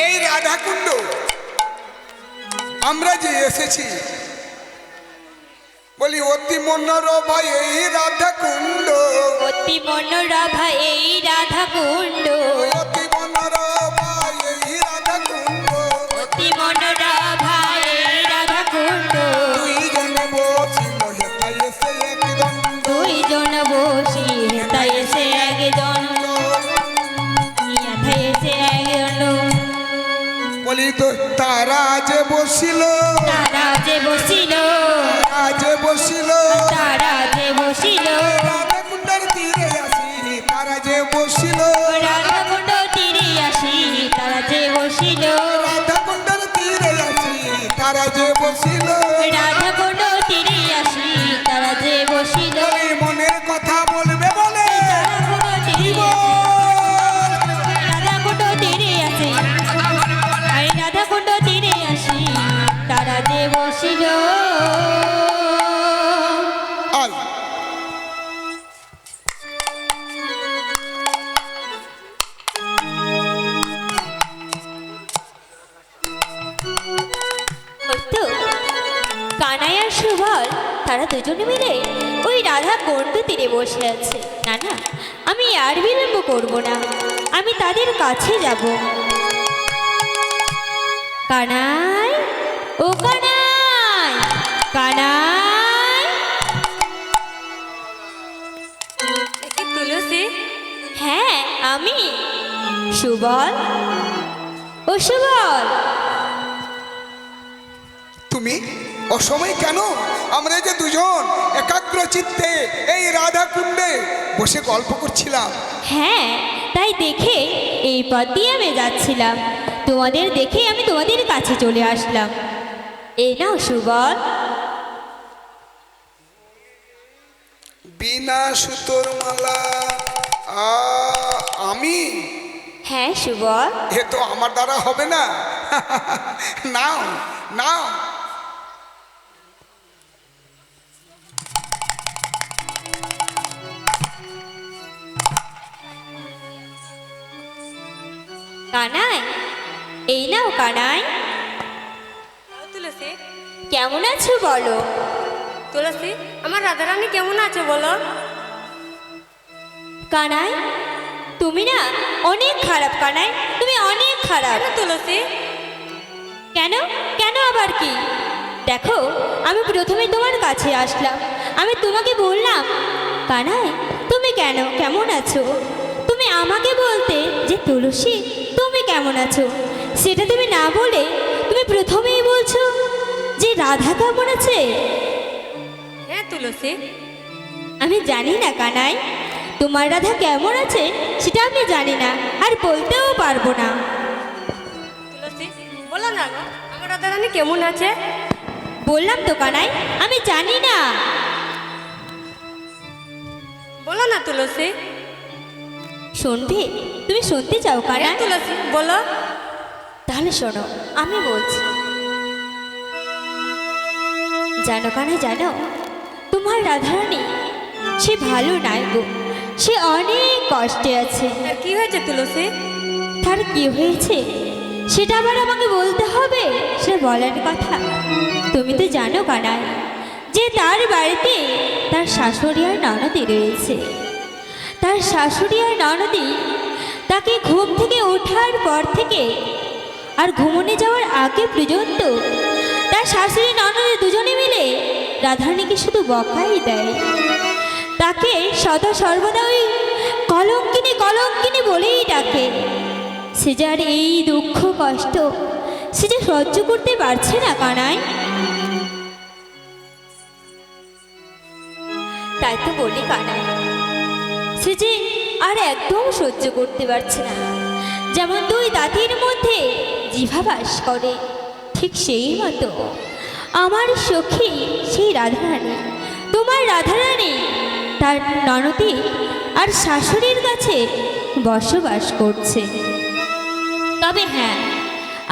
এই রাধাকুণ্ড আমরা যে এসেছি, বলি অতি মনোরমা এই রাধাকুণ্ড, অতি মনোরমা এই রাধা কুণ্ড, অতি মনোরমা এই রাধাকুণ্ড, অতি মনোরমা এই রাধা কুণ্ড। দুইজন বসিল হেতায় এসে একদম, দুইজন বসি তাই এসে একজন, তাই এসে একজন। বলি তো তারা যে বসিল, তারা যে বসিল, তারা যে বসিল, তারা যে বসিল, রাধাকুণ্ডের তীরে আসি তারা যে বসিল, রাধা কুণ্ড তীরে আসি তারা যে বসিল, রাধাকুণ্ডের তীরে আসি তারা যে বসিল, রাধা কুণ্ড তীরে আসি তারা যে বসিল। বলি মনের কথা বলবে বলে রাধা কুণ্ড তীরে রাধা কুণ্ড তীরে আসি, আমি রাধা কুণ্ড তীরে আসি তারা যে বসিল। আয় তো কানাই আর সুবল তারা দুজনে মিলে ওই রাধা কুণ্ড তীরে বসে আছে। না না, আমি আর বিলম্ব করব না, আমি তাদের কাছে যাব। কানাই, ও কানাই, কানাই। কি তুলসী? হ্যাঁ আমি। সুবল, ও সুবল। তুমি অসময় কেন? আমরা যে দুজন একাগ্র চিত্তে এই রাধাকুণ্ডে বসে গল্প করছিলাম। হ্যাঁ, তাই দেখে এই পথ দিয়ে আমি যাচ্ছিলাম, তোমাদের দেখে আমি তোমাদের কাছে চলে আসলাম। এই নাও সুবল। বিনা সুতোর মালা, আমি? হ্যাঁ সুবল। এ তো আমার দ্বারা হবে না। নাও নাও। কানাই, এই নাও কানাই। তুলসী, কেমন আছো বলো? তুলসী, আমার রাধারানী কেমন আছে বলো? কানাই, তুমি না অনেক খারাপ কানাই, তুমি অনেক খারাপ। তুলসী, কেন? কেন আবার কি? দেখো, আমি প্রথমে তোমার কাছে আসলাম, আমি তোমাকে বললাম কানাই তুমি কেমন আছো? তুমি আমাকে বলতে যে তুলসী তুমি কেমন আছো, সেটা তুমি না বলে তুমি প্রথমেই বলছো যে রাধা কেমন আছে। হ্যাঁ তুলসী, আমি জানি না কানাই, তোমার রাধা কেমন আছে সেটা আমি জানি না, আর বলতেও পারবো না। তুলসী বলো না গো, আমার রাধারানী কেমন আছে? বললাম তো কানাই, আমি জানি না। বলো না তুলসী। শুনবে? তুমি শুনতে চাও কানাই? হ্যাঁ তুলসী বলো। তাহলে শোনো, আমি বলছি। জানো কানাই, জানো তোমার রাধারানী সে ভালো নাই গো, সে অনেক কষ্টে আছে। আর কি হয়েছে তুলসী? তার কি হয়েছে সেটা আবার আমাকে বলতে হবে? সে বলার কথা। তুমি তো জানো কানাই যে তার বাড়িতে তার শাশুড়ি আর ননদি রয়েছে। তার শাশুড়ি আর ননদি তাকে ঘুম থেকে ওঠার পর থেকে আর ঘুমোনে যাওয়ার আগে পর্যন্ত তার শাশুড়ি ননদি দুজনে মিলে রাধারানীকে শুধু বকাই দেয়। তাকে সদা সর্বদা ওই কলঙ্কিনী কলঙ্কিনী বলেই ডাকে। সে যার এই দুঃখ কষ্ট সে যে সহ্য করতে পারছে না কানাই। তাই তো বলি কানাই, সে যে আর একদম সহ্য করতে পারছে না। যেমন দুই দাঁতের মধ্যে জিভা বাস করে, ঠিক সেই মতো আমার সখী সেই রাধারানী, তোমার রাধারানী তার ননদি আর শাশুড়ির কাছে বসবাস করছে। তবে হ্যাঁ,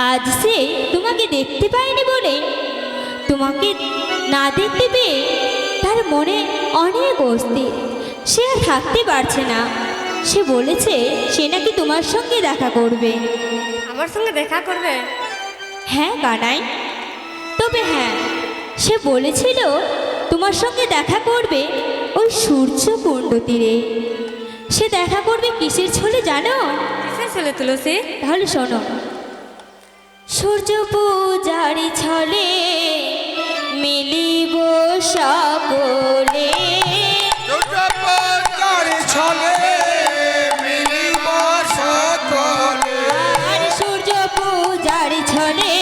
আজ সে তোমাকে দেখতে পায়নি বলে, তোমাকে না দেখতে পেয়ে তার মনে অনেক অস্থির, সে আর থাকতে পারছে না। সে বলেছে সে নাকি তোমার সঙ্গে দেখা করবে। আমার সঙ্গে দেখা করবে? হ্যাঁ কানাই, তবে হ্যাঁ, সে বলেছিল তোমার সঙ্গে দেখা করবে ওই সূর্যকুণ্ড তীরে। সে দেখা করবে কিসের ছলে জানো? কিসের ছেলে তুলসী? তাহলে শোনো। সূর্য পূজারি ছলে মিলিব সকলে, ছলে মিলিব সকলে। আর সূর্য পূজারি ছলে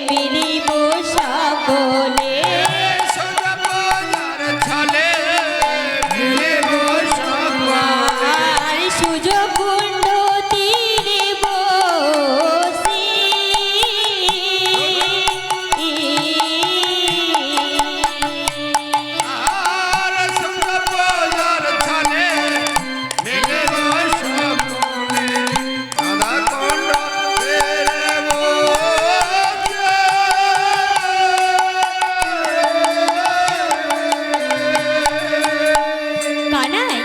মিলিব সকলে। ছলে মিলিব সকলে। আর সূর্যকুণ্ড তীরে বসি কানাই,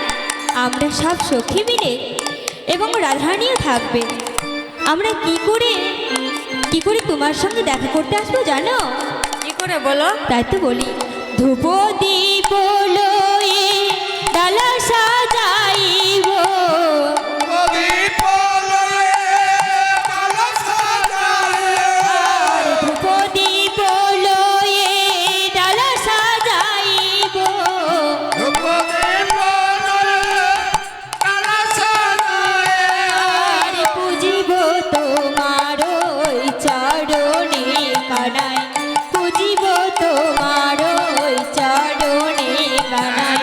আমরা সব সখী মিলে এবং রাধারানীও থাকবে। আমরা কি করে তোমার সঙ্গে দেখা করতে আসবো জানো? কি করে বলো? তাই তো বলি। ধূপ দীপ লয়ে ডালা সাজাইব, আর ধূপ দীপ লয়ে ডালা সাজাইব, আর পুজিব তোমার ওই চরণে কানাই, পুজিব তোমার ওই চরণে কানাই।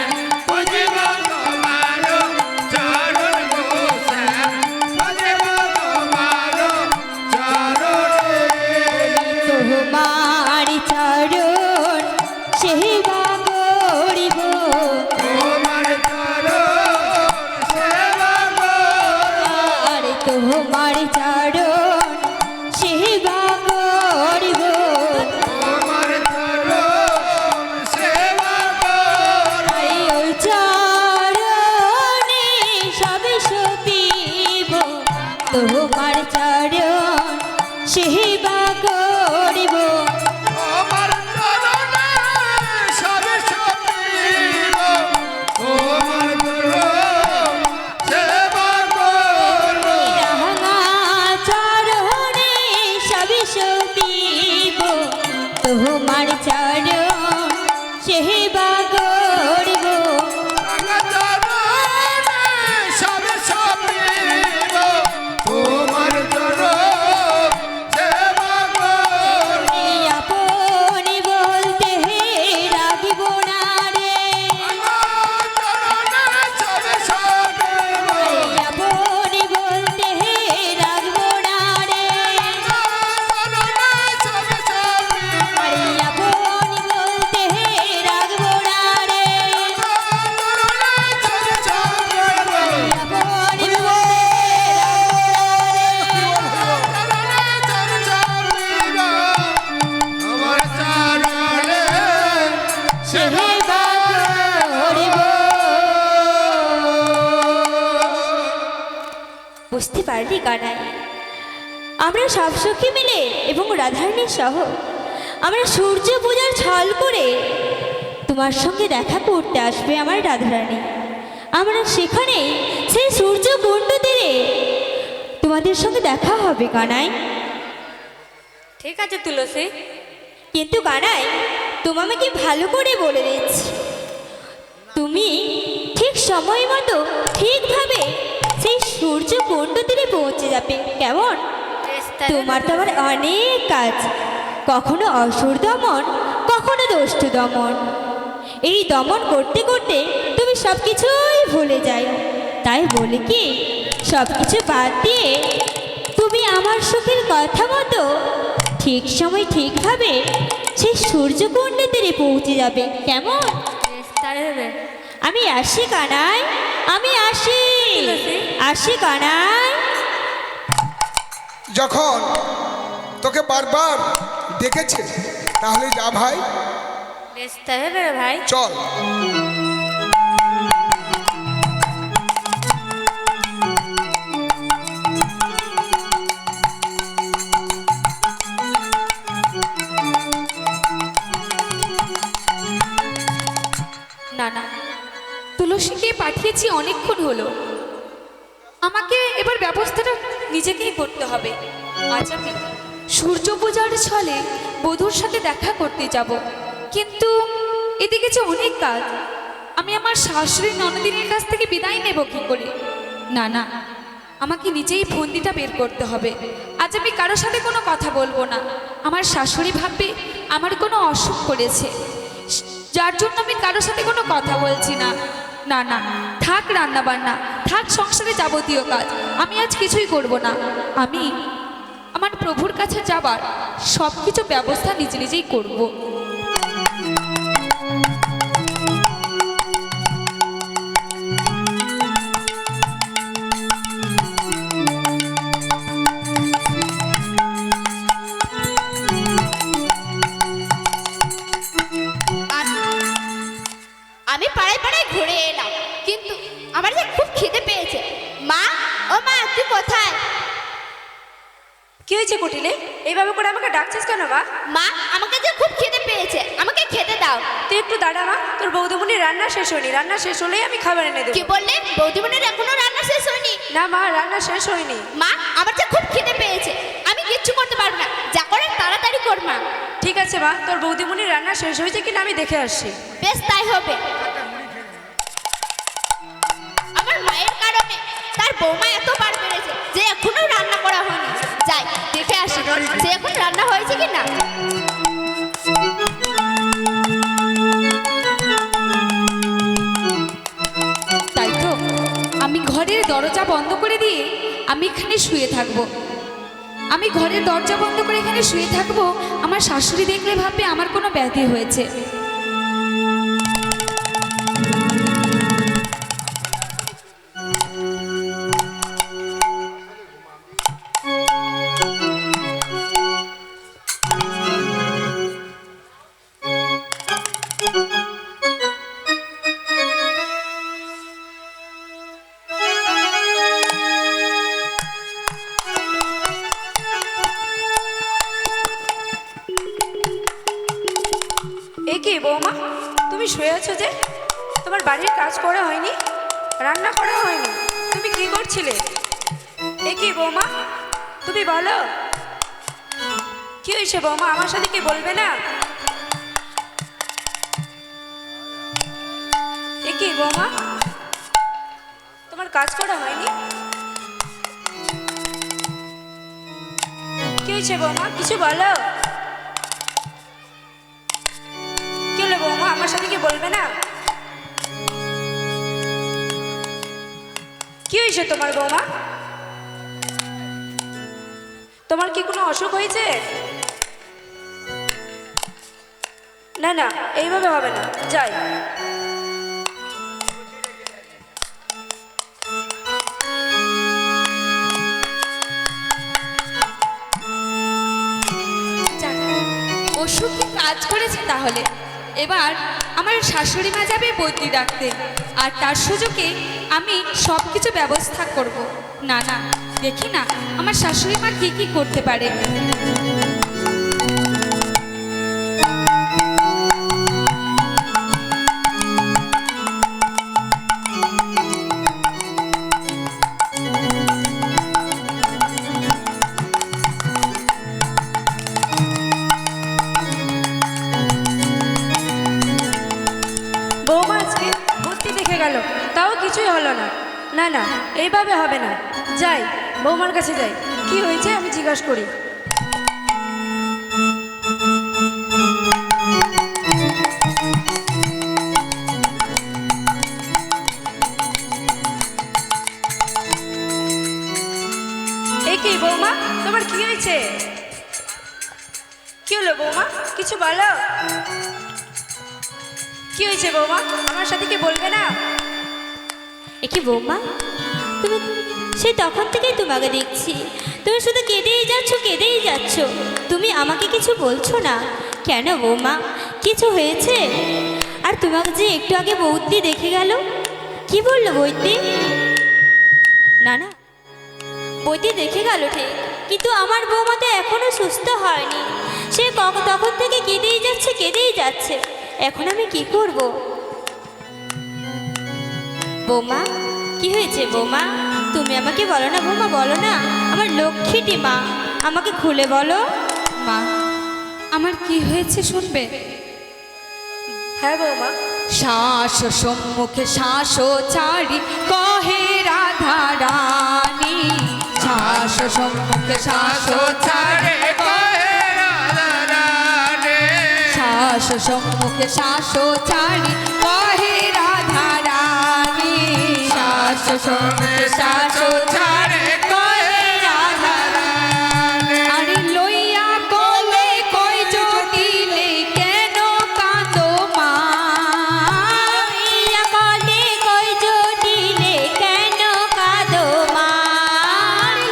তোমার চরণ সেবা করিব, আর তোমার চরণ সেবা করিব। তাই ওই চরণে সবে সপিব, তোমার চরণ সেবা করিব। রাঙা চরণে সবে সপিব, তোমার সেবা করব তোমার আপনি বলতে রাখিব না রে আপনি বলতে রাখব না রে আপনি বলতে রাখব না রে আপনি সেবা করব বুঝতে পারলি কানাই আমরা সব সখী মিলে এবং রাধারানী সহ আমরা সূর্য পূজার ছল করে তোমার সঙ্গে দেখা করতে আসবে আমার রাধারানী আমরা সেখানে সেই সূর্য কুণ্ড তীরে তোমাদের সঙ্গে দেখা হবে কানাই ঠিক আছে তুলসী। কিন্তু কানাই তোমাকে ভালো করে বলে দিচ্ছি তুমি ঠিক সময় মতো ঠিকভাবে সেই সূর্য কুণ্ড তীরে পৌঁছে যাবে কেমন তোমার তো আবার অনেক কাজ কখনো অসুর দমন কখনো দস্যু দমন এই দমন করতে করতে তুমি সব কিছুই ভুলে যাও তাই বলি কি সব কিছু বাদ দিয়ে তুমি আমার সুখের কথা মতো ঠিক সময় ঠিকভাবে সেই সূর্যকুণ্ড তীরে পৌঁছে যাবে কেমন আমি আসি কানাই আমি আসি আসি কানাই যখন তোকে বারবার দেখেছে তাহলে যা ভাই বেশ তাই হবে রে ভাই। চল। না না, তুলসীকে পাঠিয়েছি অনেকক্ষণ হলো, আমাকে এবার ব্যবস্থাটা নিজেকেই করতে হবে। আজ আমি সূর্য পূজার ছলে বধূর সাথে দেখা করতে যাব, কিন্তু এদিকে যে অনেক কাজ, আমি আমার শাশুড়ি ননদিনের কাছ থেকে বিদায় নেব কি করে? না না, আমাকে নিজেই ফন্দিটা বের করতে হবে। আজ আমি কারোর সাথে কোনো কথা বলবো না। আমার শাশুড়ি ভাববে আমার কোনো অসুখ করেছে, যার জন্য আমি কারোর সাথে কোনো কথা বলছি না। না না, থাক রান্না বান্না, থাক সংসারে যাবতীয় কাজ, আমি আজ কিছুই করব না। আমি আমার প্রভুর কাছে যাবার সব কিছু ব্যবস্থা নিজে নিজেই করব। আমি পাড়ায় পাড়ায় ঘুরে এলাম, কিন্তু আমার যে খুব খিদে পেয়েছে। মা, ও মা, তুই কোথায়? কি হয়েছে কুটিলে? এইভাবে করে আমাকে ডাকছিস কেন মা? মা, আমাকে যে খুব খিদে পেয়েছে, আমাকে খেতে দাও। তুই একটু দাঁড়া মা, তোর বৌদিমণির রান্না শেষ হয়নি, রান্না শেষ হলেই আমি খাবার এনে দেবো। কি বললে? বৌদিমণির এখনো রান্না শেষ হয়নি? না মা, রান্না শেষ হয়নি। মা, আমার যে খুব খিদে পেয়েছে, আমি কিচ্ছু করতে পারবো না, যা করে তাড়াতাড়ি কর মা। ঠিক আছে মা, তোর বৌদিমণির রান্না শেষ হয়েছে কিনা আমি দেখে আসছি। বেশ, তাই হবে। আমার মায়ের কারণে তার বৌমা এত বার বেড়েছে যে এখনো রান্না করা হয়নি। যাই দেখে আসি যে এখন রান্না হয়েছে কি না। তাই তো, আমি ঘরের দরজা বন্ধ করে দিয়ে আমি এখানে শুয়ে থাকবো। আমি ঘরের দরজা বন্ধ করে এখানে শুয়ে থাকবো, আমার শাশুড়ি দেখলে ভাববে আমার কোনো ব্যাধি হয়েছে। এ কি বৌমা, তুমি শুয়ে আছো যে? তোমার বাড়ির কাজ করা হয়নি, রান্না করা হয়নি, তুমি কি করছিলে? এ কি বৌমা, তুমি বলো কি হয়েছে বৌমা, আমার সাথে কি বলবে না? কি বৌমা, তোমার কাজ করা হয়নি? কি হয়েছে বৌমা, কিছু বলো। কি হলো বৌমা, আমার সাথে কি বলবে না? কি হয়েছে তোমার বৌমা? তোমার কি কোনো অসুখ হয়েছে? না না, এইভাবে হবে না, যাই। যাক, ওষুধ কি কাজ করেছে তাহলে। এবার আমার শাশুড়ি মা যাবে বৈদ্যি ডাকতে, আর তার সুযোগে আমি সব কিছু ব্যবস্থা করব। না না, দেখি না আমার শাশুড়ি মা কি কি করতে পারে। বৌমা আজকে ভর্তি দেখে গেল, তাও কিছুই হলো না। না না, এইভাবে হবে না, যাই বৌমার কাছে যাই, কি হয়েছে আমি জিজ্ঞাসা করি। এই কি বৌমা, তোমার কি হয়েছে? কি হলো বৌমা, কিছু বলো। কি হয়েছে বৌমা, আমার সাথে কি বলবে না? এ কি বৌমা, তুমি সেই তখন থেকেই তোমাকে দেখছি, তুমি শুধু কেঁদেই যাচ্ছ কেঁদেই যাচ্ছ, তুমি আমাকে কিছু বলছো না কেন বৌমা? কিছু হয়েছে? আর তোমাকে যে একটু আগে বৌদি দেখে গেল, কি বললো বৌদি? না না, বৌদি দেখে গেল ঠিক, কিন্তু আমার বৌমা তো এখনো সুস্থ হয়নি, সে তখন থেকে কেঁদেই যাচ্ছে কেঁদেই যাচ্ছে, এখন আমি কি করব? বৌমা কি হয়েছে বৌমা, তুমি আমাকে বলো না বৌমা, বলো না, আমার লক্ষ্মীটি মা, আমাকে খুলে বলো। মা, আমার কি হয়েছে শুনবে? হ্যাঁ বৌমা। শ্বাস সম্মুখে শ্বাস চারি কহে রাধা রানী, শ্বাস সম্মুখে শ্বাস চারি শ্বাস সম্মুখে শ্বাস চারি কহে রাধা রানী, শ্বাস সম্মুখে শ্বাস চারি কহে রাধা রানী। আরে লইয়া কোলে কই জটিলে কেন কাঁদো মা, লইয়া কোলে কই জটিলে কেন কাঁদো মা,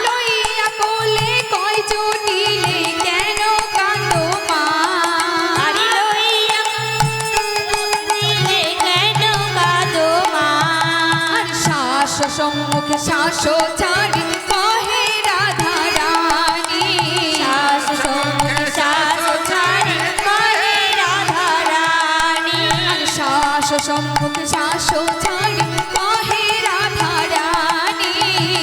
লইয়া কোলে কই জটিলে কেন কাঁদো মা, আরে লইয়া দিলে কেন কাঁদো মা, আর শ্বাস সম্মুখে শ্বাস চারি কহে রাধা রানী, শ্বাস সম্মুখে শ্বাস ছাড়ি কহে রাধা রানী, আর শ্বাস সম্মুখে শ্বাস চারি কহে রাধা রানী,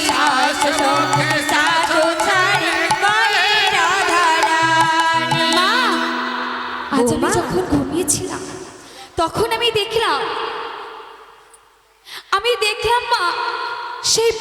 শ্বাস সম্মুখে শ্বাস ছাড়ি কহে রাধা রানী। মা, আজ আমি বৌমা? যখন ঘুমিয়েছিলাম তখন আমি দেখলাম মা, সেই